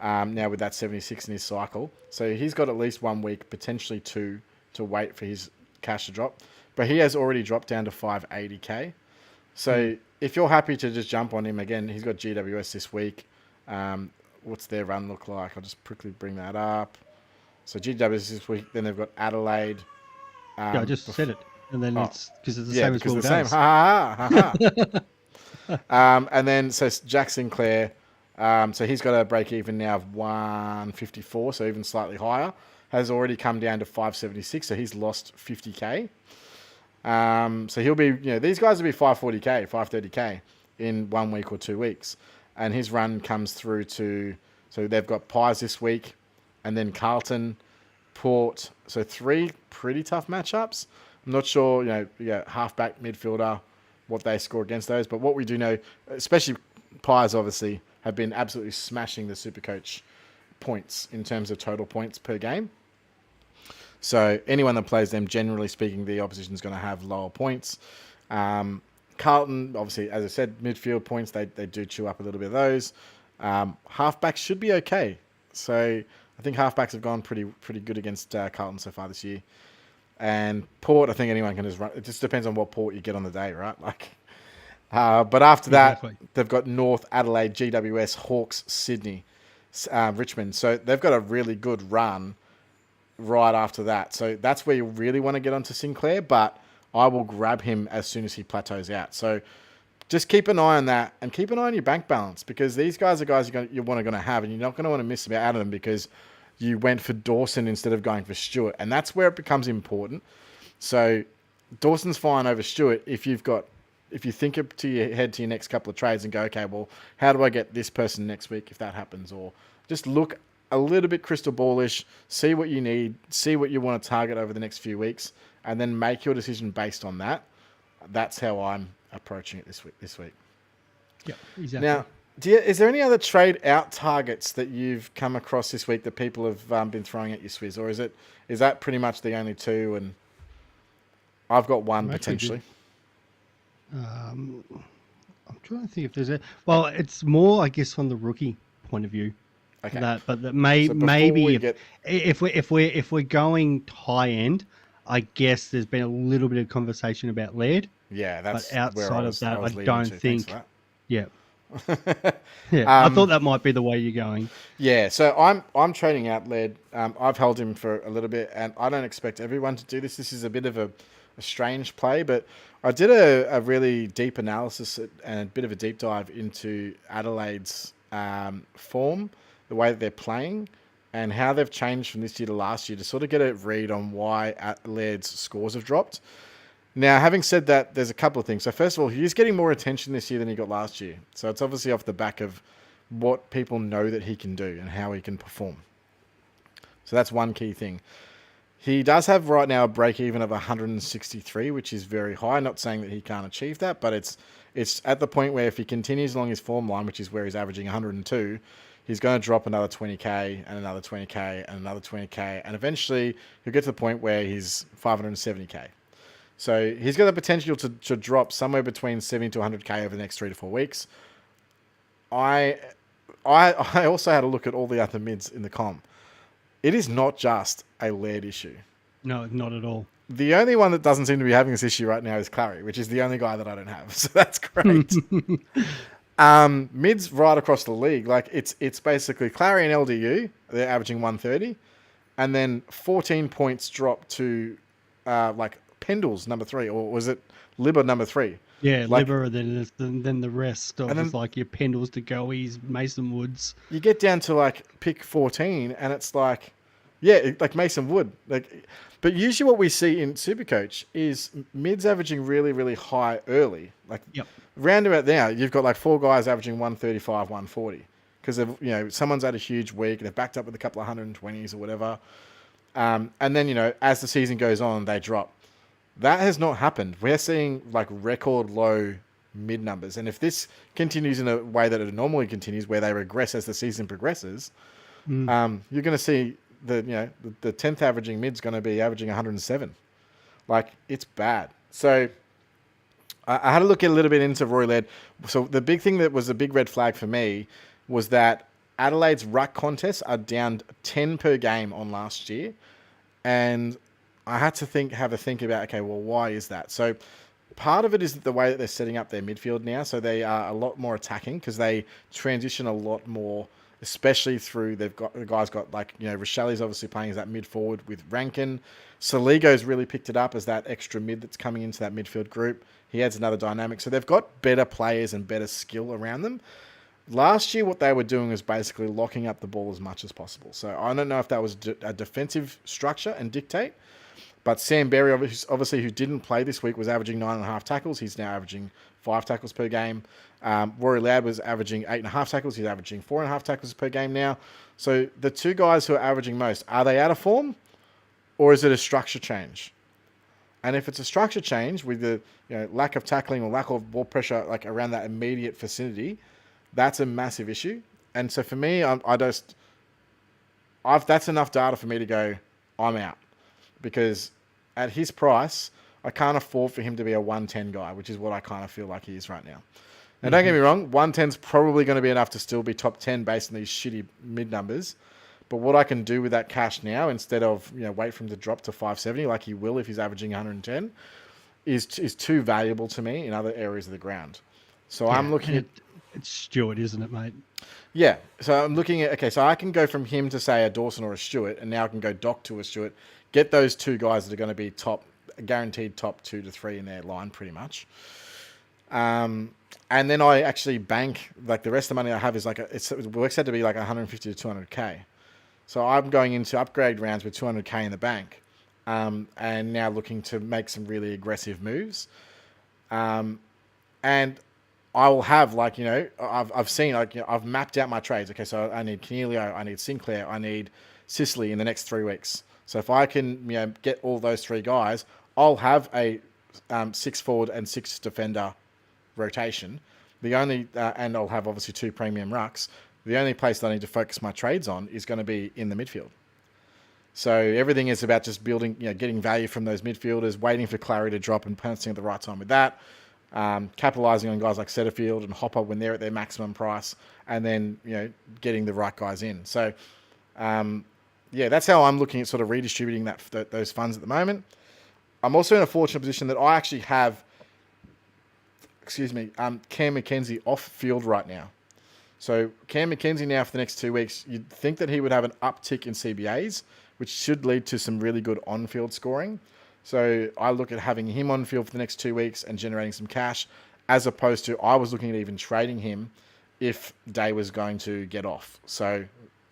now with that 76 in his cycle. So he's got at least 1 week, potentially 2, to wait for his cash to drop. But he has already dropped down to 580k. So if you're happy to just jump on him again, he's got GWS this week. What's their run look like? I'll just quickly bring that up. So GWS this week, then they've got Adelaide. I just said it. and then it's because it's the same as Will the does. Same. Ha ha ha ha. And then so Jack Sinclair, so he's got a break even now of 154, so even slightly higher. Has already come down to 576, so he's lost 50k. So he'll be, these guys will be 540k, 530k in 1 week or 2 weeks, and his run comes through to. So they've got Pies this week, and then Carlton, Port. So 3 pretty tough matchups. I'm not sure, halfback, midfielder, what they score against those. But what we do know, especially Pies, obviously, have been absolutely smashing the Supercoach points in terms of total points per game. So anyone that plays them, generally speaking, the opposition is going to have lower points. Carlton, obviously, as I said, midfield points, they do chew up a little bit of those. Halfbacks should be okay. So I think halfbacks have gone pretty good against Carlton so far this year. And Port, I think anyone can just run. It just depends on what Port you get on the day, right? But after that, they've got North, Adelaide, GWS, Hawks, Sydney, Richmond. So they've got a really good run right after that. So that's where you really want to get onto Sinclair, but I will grab him as soon as he plateaus out. So just keep an eye on that, and keep an eye on your bank balance, because these guys are guys you're going to have, and you're not going to want to miss out of them because you went for Dawson instead of going for Stewart. And that's where it becomes important. So Dawson's fine over Stewart if you think up to your head to your next couple of trades and go, okay, well, how do I get this person next week if that happens? Or just look a little bit crystal ballish, see what you need, see what you want to target over the next few weeks, and then make your decision based on that. That's how I'm approaching it this week. Yeah, exactly. Now, is there any other trade out targets that you've come across this week that people have been throwing at you, Swiz, or is that pretty much the only two? And I've got one potentially. I'm trying to think if there's well, it's more, I guess, from the rookie point of view. Okay. But maybe if we're going high end, I guess there's been a little bit of conversation about Laird. Yeah, that's but outside of that, I don't think. Yeah. I thought that might be the way you're going. Yeah, so I'm trading out Laird. I've held him for a little bit, and I don't expect everyone to do this. This is a bit of a strange play, but I did a really deep analysis and a bit of a deep dive into Adelaide's form, the way that they're playing, and how they've changed from this year to last year to sort of get a read on why Laird's scores have dropped. Now, having said that, there's a couple of things. So first of all, he's getting more attention this year than he got last year. So it's obviously off the back of what people know that he can do and how he can perform. So that's one key thing. He does have right now a break even of 163, which is very high. Not saying that he can't achieve that, but it's at the point where if he continues along his form line, which is where he's averaging 102, he's going to drop another 20k and another 20k and another 20k, and eventually he'll get to the point where he's 570k. So he's got the potential to drop somewhere between 70 to 100k over the next 3 to 4 weeks. I also had a look at all the other mids in the comp. It is not just a Laird issue. No, not at all. The only one that doesn't seem to be having this issue right now is Clary, which is the only guy that I don't have. So that's great. Mids right across the league, like it's basically Clary and LDU. They're averaging 130, and then 14 points drop to like Pendle's number 3, or was it Libba number 3? Yeah, like, Libba, then the rest of then, like your Pendles, to Goeys, Mason Woods. You get down to like pick 14, and it's like, yeah, like Mason Wood. Like, but usually what we see in Supercoach is mids averaging really, really high early. Like, round about now, you've got like 4 guys averaging 135, 140 because someone's had a huge week and they've backed up with a couple of 120s or whatever. And then as the season goes on, they drop. That has not happened. We're seeing like record low mid numbers. And if this continues in a way that it normally continues, where they regress as the season progresses, you're going to see the 10th averaging mid's going to be averaging 107. Like, it's bad. So I had to look a little bit into Roy Laird. So the big thing that was a big red flag for me was that Adelaide's ruck contests are down 10 per game on last year. And I had to have a think about, okay, well, why is that? So part of it is the way that they're setting up their midfield now. So they are a lot more attacking because they transition a lot more especially through the guys got like, Rochelli's obviously playing as that mid forward with Rankin. Saligo's really picked it up as that extra mid that's coming into that midfield group. He adds another dynamic. So they've got better players and better skill around them. Last year, what they were doing was basically locking up the ball as much as possible. So I don't know if that was a defensive structure and dictate, but Sam Berry, obviously, who didn't play this week, was averaging 9.5 tackles. He's now averaging 5 tackles per game. Rory Ladd was averaging 8.5 tackles. He's averaging 4.5 tackles per game now. So the two guys who are averaging most, are they out of form, or is it a structure change? And if it's a structure change with the lack of tackling or lack of ball pressure like around that immediate vicinity, that's a massive issue. And so for me, that's enough data for me to go, I'm out. Because at his price, I can't afford for him to be a 110 guy, which is what I kind of feel like he is right now. Now, don't get me wrong, 110 is probably going to be enough to still be top 10 based on these shitty mid numbers. But what I can do with that cash now, instead of wait for him to drop to 570 like he will if he's averaging 110, is too valuable to me in other areas of the ground. So I'm looking at... It's Stewart, isn't it, mate? Yeah. So I'm looking at... Okay, so I can go from him to, say, a Dawson or a Stewart, and now I can go Doc to a Stewart, get those two guys that are going to be guaranteed top 2 to 3 in their line pretty much. And then I actually bank, like the rest of the money I have is it works out to be like 150 to 200K. So I'm going into upgrade rounds with 200K in the bank, and now looking to make some really aggressive moves. And I will have I've seen I've mapped out my trades. Okay, so I need Cornelio, I need Sinclair, I need Sicily in the next 3 weeks. So if I can get all those 3 guys, I'll have a 6 forward and 6 defender rotation. And I'll have obviously 2 premium rucks. The only place that I need to focus my trades on is going to be in the midfield. So everything is about just building, getting value from those midfielders, waiting for Clary to drop and pouncing at the right time with that, capitalising on guys like Setterfield and Hopper when they're at their maximum price, and then, getting the right guys in. So, that's how I'm looking at sort of redistributing those funds at the moment. I'm also in a fortunate position that I actually have, Cam McKenzie off field right now. So Cam McKenzie now for the next 2 weeks, you'd think that he would have an uptick in CBAs, which should lead to some really good on-field scoring. So I look at having him on field for the next 2 weeks and generating some cash, as opposed to I was looking at even trading him if Day was going to get off. So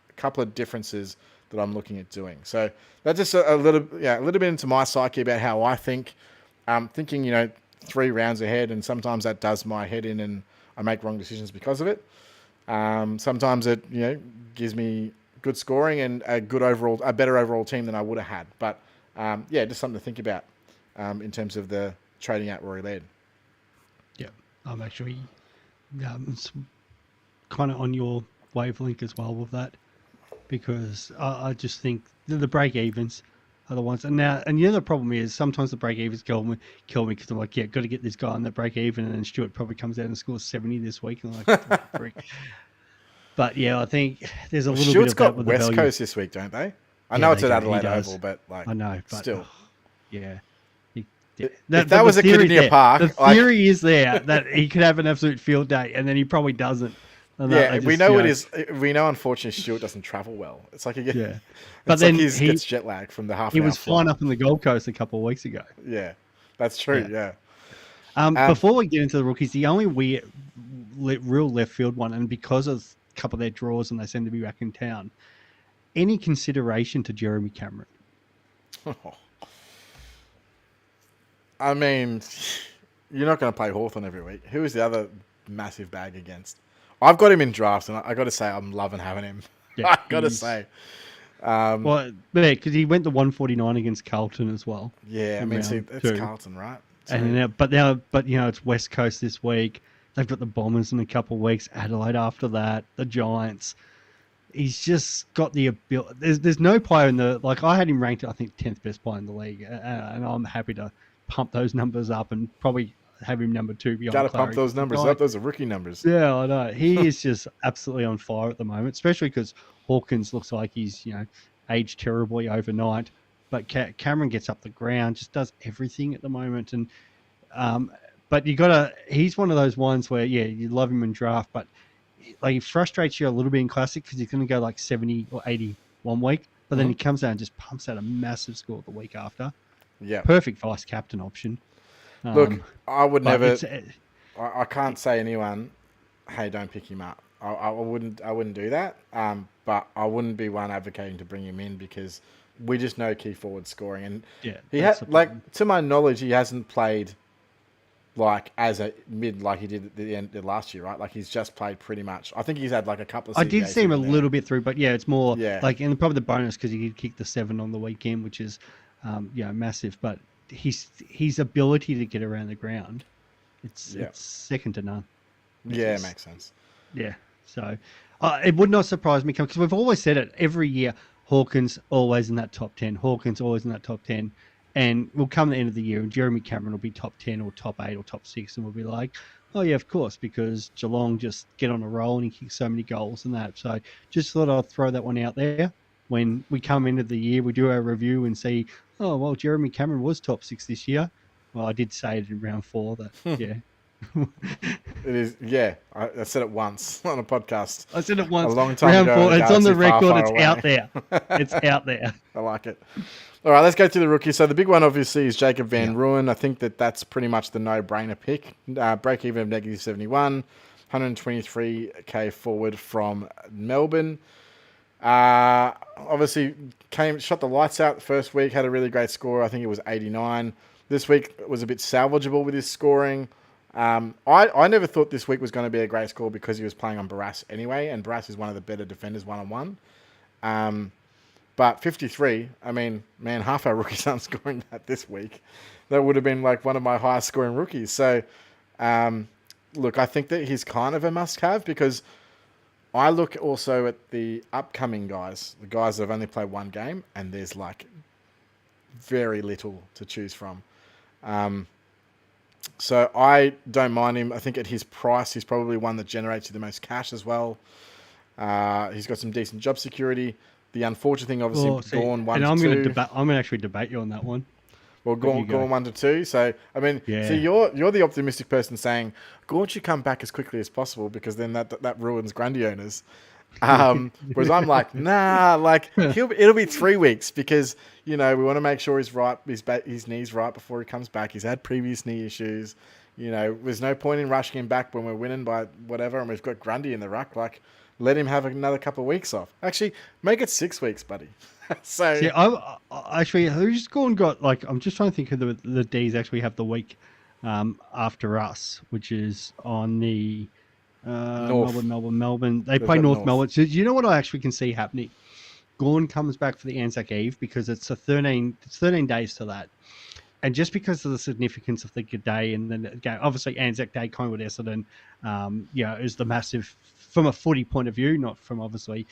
a couple of differences that I'm looking at doing. So that's just a little bit into my psyche about how I think. I'm thinking, 3 rounds ahead, and sometimes that does my head in and I make wrong decisions because of it. Sometimes it, gives me good scoring and a better overall team than I would have had. But just something to think about in terms of the trading out Rory Laird. Yeah, I'm actually kind of on your wavelength as well with that, because I just think the break evens are the ones. And the problem is sometimes the break evens kill me because I'm like, got to get this guy on the break even, and then Stewart probably comes out and scores 70 this week, and I'm like, freak. But I think there's a little Stewart's bit of that got with West the Coast this week, don't they? I know it's at Adelaide Oval, but I know, but still, if that was a Kidinia Park, the theory is there that he could have an absolute field day, and then he probably doesn't. We know it is. We know, unfortunately, Stewart doesn't travel well. It's like but then he gets jet lag from the half. He was flying up in the Gold Coast a couple of weeks ago. Yeah, that's true. Yeah. Before we get into the rookies, the only real left field one, and because of a couple of their draws and they seem to be back in town, any consideration to Jeremy Cameron? I mean, you're not going to play Hawthorn every week. Who is the other massive bag against? I've got him in drafts, and I got to say, I'm loving having him. Yeah, I got to say. Because he went to 149 against Carlton as well. Yeah, I mean, it's Carlton, right? So, but it's West Coast this week. They've got the Bombers in a couple of weeks, Adelaide after that, the Giants. He's just got the ability. There's no player in the, I had him ranked, I think, 10th best player in the league, and I'm happy to pump those numbers up and probably have him number 2 beyond. Got to pump those numbers up. Those are rookie numbers. Yeah, I know. He is just absolutely on fire at the moment, especially because Hawkins looks like he's, aged terribly overnight. But Cameron gets up the ground, just does everything at the moment. And but he's one of those ones where, you love him in draft, but like he frustrates you a little bit in Classic because he's going to go like 70 or 80 one week, but then he comes out and just pumps out a massive score the week after. Yeah, perfect vice captain option. Look, I would never. I can't say anyone, hey, don't pick him up. I wouldn't do that. But I wouldn't be one advocating to bring him in because we just know key forward scoring, and he to my knowledge, he hasn't played like as a mid like he did at the end of last year, right? Like he's just played pretty much. I think he's had like a couple of. I did see him a little bit through, but it's more like, and probably the bonus because he did kick the 7 on the weekend, which is, massive. But his ability to get around the ground, it's second to none. It makes sense. Yeah, so it would not surprise me because we've always said it every year. Hawkins always in that top 10. Hawkins always in that top 10. And we'll come to the end of the year and Jeremy Cameron will be top 10 or top 8 or top 6. And we'll be like, oh, yeah, of course, because Geelong just get on a roll and he kicks so many goals and that. So just thought I'd throw that one out there. When we come into the year, we do our review and see, oh, well, Jeremy Cameron was top 6 this year. Well, I did say it in round 4 that, It is, I said it once on a podcast. I said it once. A long time ago. It's on the record. It's out there. It's out there. I like it. All right, let's go to the rookies. So the big one, obviously, is Jacob Van Rooyen. I think that's pretty much the no-brainer pick. Break even of negative 71, 123k forward from Melbourne. Obviously, shot the lights out the first week, had a really great score. I think it was 89. This week was a bit salvageable with his scoring. I never thought this week was going to be a great score because he was playing on Barras anyway, and Barras is one of the better defenders one-on-one. But 53, I mean, man, half our rookies aren't scoring that this week. That would have been like one of my highest scoring rookies. So, look, I think that he's kind of a must-have because I look also at the upcoming guys, the guys that have only played one game, and there's like very little to choose from. So I don't mind him. I think at his price, he's probably one that generates you the most cash as well. He's got some decent job security. The unfortunate thing, obviously, Gawn 1 to 2. I'm going to actually debate you on that one. Well, Gawn 1 to 2. So, I mean, so you're the optimistic person saying Gawn should come back as quickly as possible because then that ruins Grundy owners. Whereas I'm like, nah, like it'll be 3 weeks because, we want to make sure he's right, his knee's right before he comes back. He's had previous knee issues. There's no point in rushing him back when we're winning by whatever and we've got Grundy in the ruck. Like, let him have another couple of weeks off. Actually, make it 6 weeks, buddy. So I actually, who's gone got like? I'm just trying to think of the D's actually have the week after us, which is on the Melbourne. They play North Melbourne. So you know what I actually can see happening? Gawn comes back for the Anzac Eve because it's 13 days to that. And just because of the significance of the day and then the game, obviously Anzac Day, Collingwood, Essendon, is the massive, from a footy point of view, not from obviously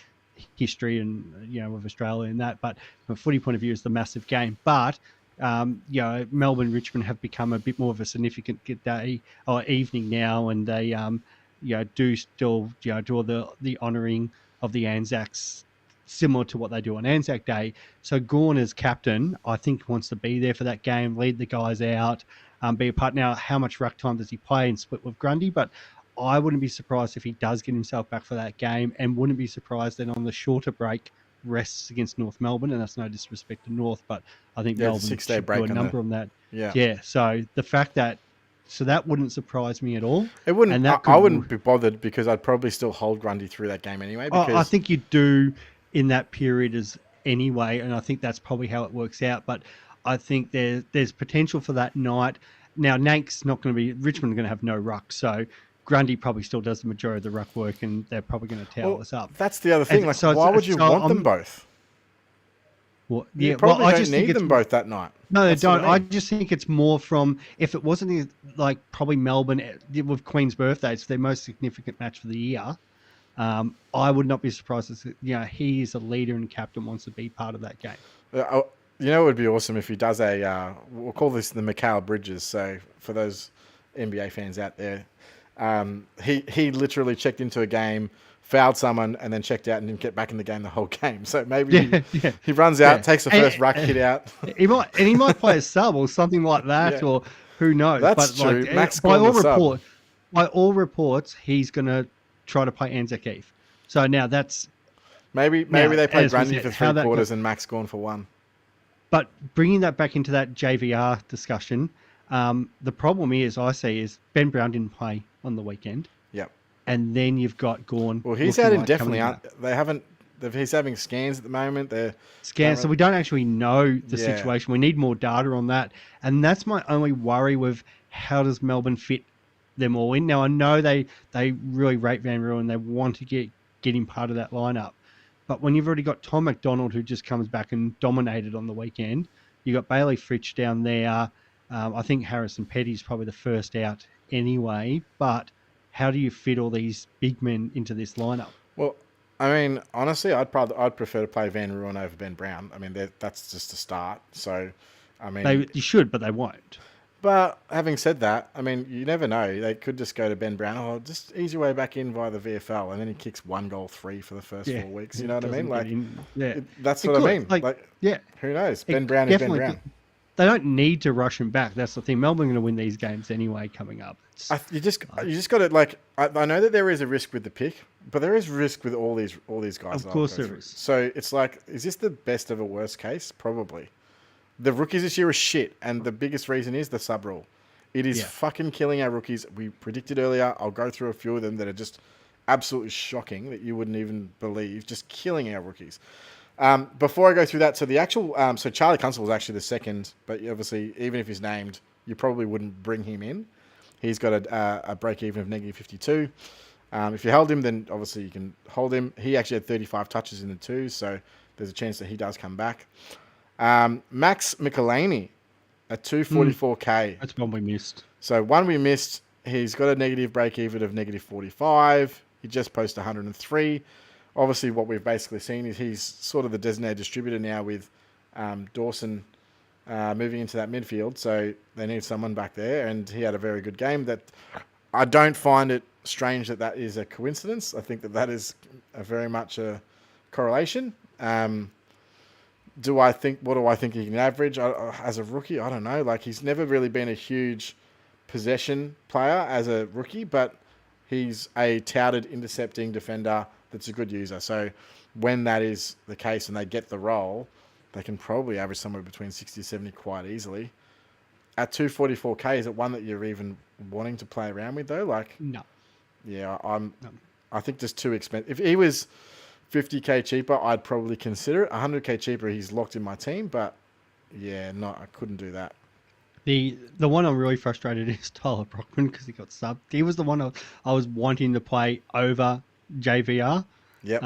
history and, of Australia and that, but from a footy point of view, is the massive game. But, Melbourne, Richmond have become a bit more of a significant day or evening now, and they, do still, do the honouring of the Anzacs similar to what they do on Anzac Day. So Gawn as captain, I think, wants to be there for that game, lead the guys out, be a part. Now, how much ruck time does he play and split with Grundy? But I wouldn't be surprised if he does get himself back for that game, and wouldn't be surprised then on the shorter break rests against North Melbourne, and that's no disrespect to North, but I think Melbourne 6-day should break do a number on that. Yeah. So the fact that, so that wouldn't surprise me at all. It wouldn't. And I wouldn't be bothered because I'd probably still hold Grundy through that game anyway. Because I think you do in that period as anyway, and I think that's probably how it works out. But I think there's potential for that night. Now, Nank's not going to be, Richmond are going to have no ruck, so Grundy probably still does the majority of the ruck work, and they're probably going to towel us up. That's the other thing. Why would you want them both? Well, you probably don't need them both that night. No, they don't. I just think it's more from, if it wasn't like probably Melbourne with Queen's birthday, it's their most significant match for the year. I would not be surprised if he is a leader and captain, wants to be part of that game. It would be awesome if he does we'll call this the Mikal Bridges. So for those NBA fans out there, he literally checked into a game, fouled someone, and then checked out and didn't get back in the game the whole game. So maybe he runs out, takes the first ruck hit out. He might play a sub or something like that, or who knows. That's true. By all reports, he's going to try to play Anzac Eve. So now that's... Maybe they play Grundy for 3 quarters and Max Gawn for 1. But bringing that back into that JVR discussion, the problem is Ben Brown didn't play on the weekend. Yep. And then you've got Gawn. Well, he's out indefinitely. He's having scans at the moment. So we don't actually know the situation. We need more data on that. And that's my only worry with how does Melbourne fit them all in. Now, I know they really rate Van Roo and they want to get him part of that lineup. But when you've already got Tom McDonald, who just comes back and dominated on the weekend, you got Bailey Fritsch down there. I think Harrison Petty's probably the first out anyway. But how do you fit all these big men into this lineup? Well, I mean, honestly, I'd prefer to play Van Rooyen over Ben Brown. I mean, that's just a start. So, I mean, you should, but they won't. But having said that, I mean, you never know. They could just go to Ben Brown. Oh, just ease your way back in via the VFL, and then he kicks 1 goal 3 for the first 4 weeks. You know what I mean? Like, that's what I mean. Who knows? Ben Brown is Ben Brown. They don't need to rush him back. That's the thing. Melbourne are going to win these games anyway coming up. You just got to I know that there is a risk with the pick, but there is risk with all these guys. Of course there is. So it's like, is this the best of a worst case? Probably. The rookies this year are shit, and the biggest reason is the sub rule. It is fucking killing our rookies. We predicted earlier. I'll go through a few of them that are just absolutely shocking that you wouldn't even believe. Just killing our rookies. Before I go through that, so the actual so Charlie Constable was actually the second, but obviously even if he's named, you probably wouldn't bring him in. He's got a break even of -52. If you held him, then obviously you can hold him. He actually had 35 touches in the 2, so there's a chance that he does come back. Max McElhaney at 244k. That's one we missed. So one we missed. He's got a negative break even of -45. He just posted 103. Obviously, what we've basically seen is he's sort of the designated distributor now with Dawson moving into that midfield. So they need someone back there, and he had a very good game. That I don't find it strange that is a coincidence. I think that is very much a correlation. What do I think he can average as a rookie? I don't know. Like, he's never really been a huge possession player as a rookie, but he's a touted intercepting defender that's a good user. So when that is the case and they get the role, they can probably average somewhere between 60 to 70 quite easily. At 244k, is it one that you're even wanting to play around with though? Like, no. Yeah, I think just too expensive. If he was 50k cheaper, I'd probably consider it. 100k cheaper, he's locked in my team, but yeah, no, I couldn't do that. The one I'm really frustrated is Tyler Brockman because he got subbed. He was the one I was wanting to play over JVR. Yep.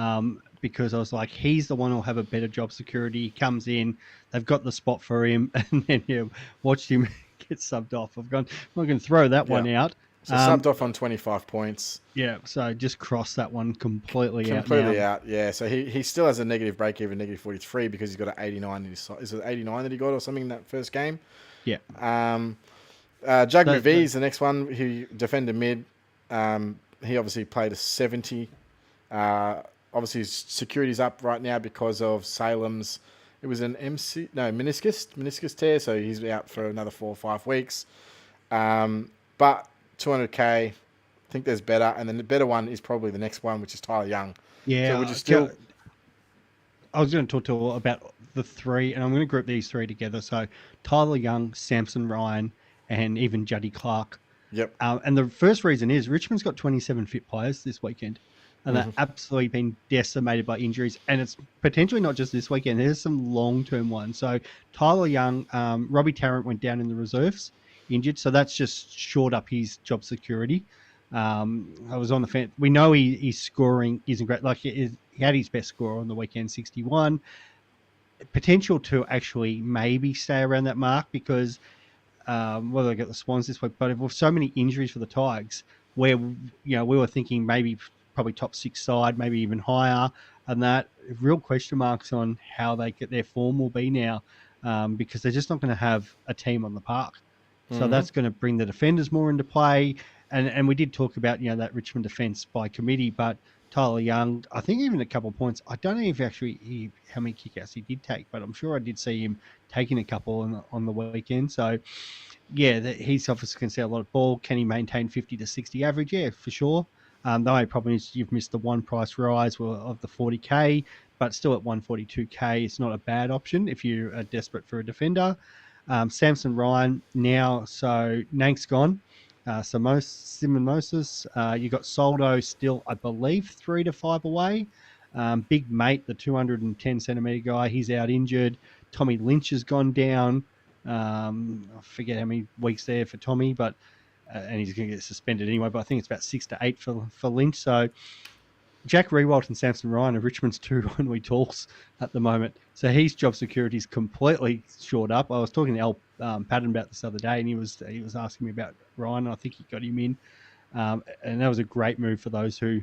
Because I was like, he's the one who'll have a better job security. He comes in, they've got the spot for him, and then watched him get subbed off. I'm not going to throw that one out. So subbed off on 25 points. Yeah, so just cross that one completely out. Completely out, yeah. So he still has a negative break even, -43, because he's got an 89 in his side. Is it 89 that he got or something in that first game? Yeah. Jug McVee is the next one who defended mid. He obviously played a 70. Obviously his security's up right now because of Salem's. It was an meniscus tear, so he's out for another 4 or 5 weeks. But 200k, I think there's better, and then the better one is probably the next one, which is Tyler Young. Yeah, so we're just still. I was going to talk to about the 3, and I'm going to group these 3 together. So Tyler Young, Samson Ryan, and even Juddy Clark. Yep. And the first reason is Richmond's got 27 fit players this weekend, and they're absolutely been decimated by injuries. And it's potentially not just this weekend. There's some long-term ones. So Tyler Young, Robbie Tarrant went down in the reserves, injured. So that's just shored up his job security. I was on the fence. We know his scoring isn't great. Like he had his best score on the weekend, 61. Potential to actually maybe stay around that mark because whether they get the Swans this week, but with so many injuries for the Tigers, where we were thinking maybe probably top 6 side, maybe even higher, and that real question marks on how they get their form will be now, because they're just not going to have a team on the park. So that's going to bring the defenders more into play. And we did talk about, that Richmond defence by committee, but Tyler Young, I think even a couple of points. I don't know if actually how many kickouts he did take, but I'm sure I did see him taking a couple on the weekend. So, yeah, he's obviously can see a lot of ball. Can he maintain 50 to 60 average? Yeah, for sure. The only problem is you've missed the one price rise of the 40K, but still at 142K, it's not a bad option if you are desperate for a defender. Samson Ryan now, so Nank's gone. So Simon Moses, you got Soldo still, I believe, 3 to 5 away. Big Mate, the 210 centimeter guy, he's out injured. Tommy Lynch has gone down. I forget how many weeks there for Tommy, but and he's going to get suspended anyway. But I think it's about 6 to 8 for Lynch. So Jack Rewalt and Samson Ryan are Richmond's two only tools at the moment. So his job security is completely shored up. I was talking to Al Patton about this other day, and he was asking me about Ryan. I think he got him in, and that was a great move for those who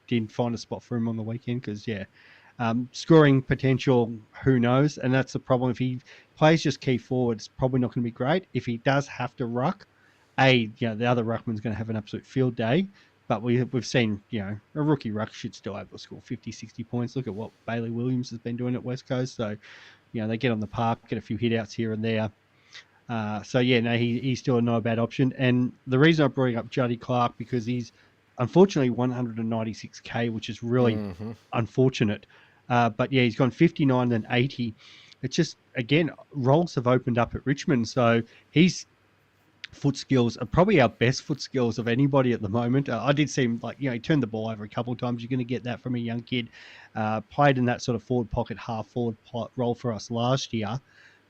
didn't find a spot for him on the weekend. Because scoring potential, who knows? And that's the problem. If he plays just key forward, it's probably not going to be great. If he does have to ruck, the other ruckman's going to have an absolute field day. But we've seen, a rookie ruck should still able to score 50, 60 points. Look at what Bailey Williams has been doing at West Coast. So, they get on the park, get a few hit outs here and there. He's still not a bad option. And the reason I bring up Juddy Clark, because he's unfortunately 196K, which is really unfortunate. He's gone 59 and 80. It's just, again, roles have opened up at Richmond. So he's foot skills are probably our best foot skills of anybody at the moment. I did see him, he turned the ball over a couple of times. You're going to get that from a young kid. Played in that sort of forward pocket, half forward role for us last year.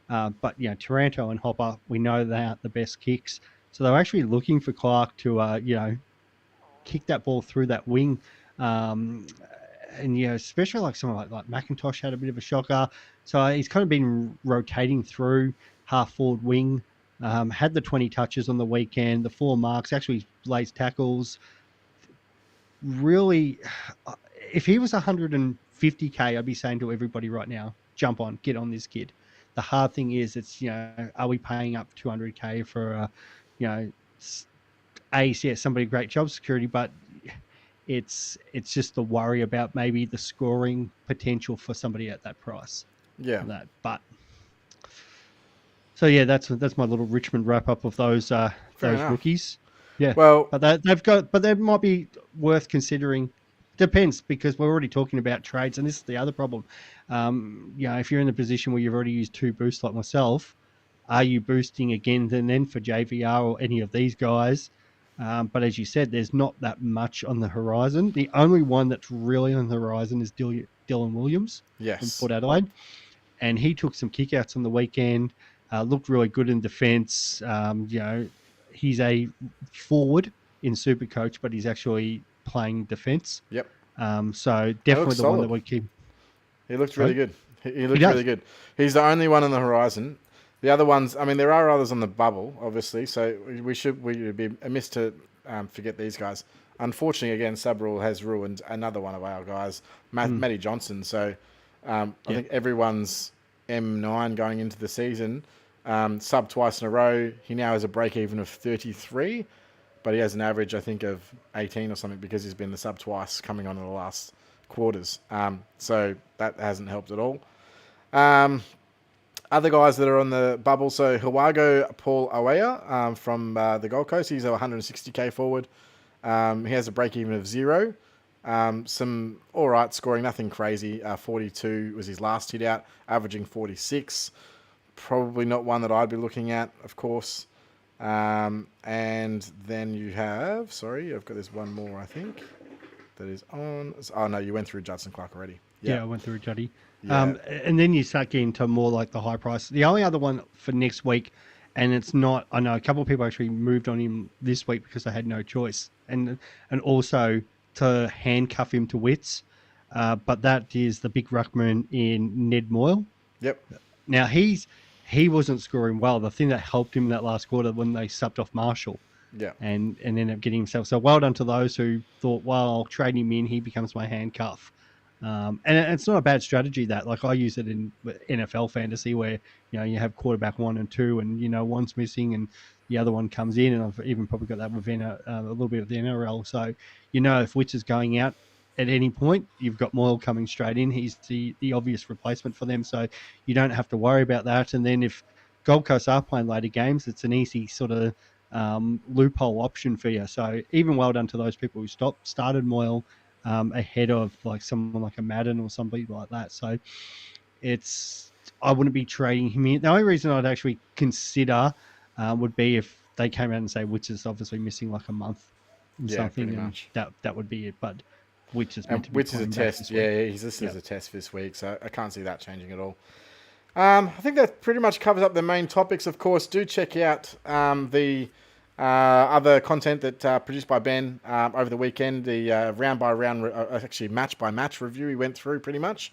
Taranto and Hopper, we know they aren't the best kicks. So they're actually looking for Clark to, kick that ball through that wing. Especially like someone like McIntosh had a bit of a shocker. So he's kind of been rotating through half forward wing. Had the 20 touches on the weekend, the 4 marks, actually lays tackles. Really, if he was 150K, I'd be saying to everybody right now, jump on, get on this kid. The hard thing is, it's, are we paying up 200K for, somebody great job security, but it's just the worry about maybe the scoring potential for somebody at that price. Yeah. So that's my little Richmond wrap up of those rookies. Yeah. Well, but they might be worth considering. Depends, because we're already talking about trades, and this is the other problem. If you're in the position where you've already used 2 boosts like myself, are you boosting again then for JVR or any of these guys? But as you said, there's not that much on the horizon. The only one that's really on the horizon is Dylan Williams from Port Adelaide, and he took some kickouts on the weekend. Looked really good in defence. He's a forward in Supercoach, but he's actually playing defence. Yep. So definitely the one that we keep. He looked really good. He looked really good. He's the only one on the horizon. The other ones, there are others on the bubble, obviously. So we would be amiss to forget these guys. Unfortunately, again, sub rule has ruined another one of our guys, Matty Johnson. So I think everyone's M9 going into the season. Sub twice in a row. He now has a break even of 33, but he has an average, I think, of 18 or something, because he's been the sub twice coming on in the last quarters. So that hasn't helped at all. Other guys that are on the bubble, so Hawago Paul Awea from the Gold Coast, he's a 160k forward. He has a break even of 0. Some all right scoring, nothing crazy. 42 was his last hit out, averaging 46. Probably not one that I'd be looking at, of course. And then you have, I've got this one more, I think, that is on. Oh, no, you went through Judson Clark already. Yeah, I went through Juddy. Yeah. And then you start getting to more like the high price. The only other one for next week, and it's not, I know a couple of people actually moved on him this week because they had no choice. And also to handcuff him to wits. But that is the big ruckman in Ned Moyle. Yep. Now, he wasn't scoring well. The thing that helped him in that last quarter when they subbed off Marshall. Yeah. And ended up getting himself. So well done to those who thought, well, I'll trade him in. He becomes my handcuff. And it's not a bad strategy that, like, I use it in NFL fantasy where, you have quarterback 1 and 2 and, one's missing and the other one comes in. And I've even probably got that with a little bit of the NRL. So, if Witz is going out at any point, you've got Moyle coming straight in. He's the obvious replacement for them. So you don't have to worry about that. And then if Gold Coast are playing later games, it's an easy sort of loophole option for you. So even well done to those people who started Moyle ahead of like someone like a Madden or somebody like that. So I wouldn't be trading him in. The only reason I'd actually consider would be if they came out and say Witch is obviously missing like a month or something, pretty and much. that would be it. But Witch is meant to be Which is a test. Yeah, he's listed as a test this week, so I can't see that changing at all. I think that pretty much covers up the main topics. Of course, do check out the other content that produced by Ben over the weekend, the round by round, actually match by match review he went through pretty much.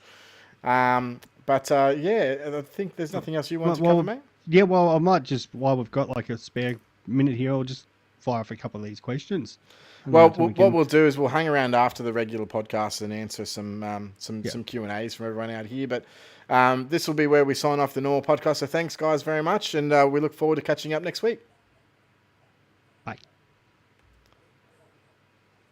But I think there's nothing else you want to cover, mate? Yeah, well, I might just, while we've got like a spare minute here, I'll just fire off a couple of these questions. Well, what we'll do is we'll hang around after the regular podcast and answer some Q&As from everyone out here. But this will be where we sign off the normal podcast. So thanks, guys, very much. And we look forward to catching up next week.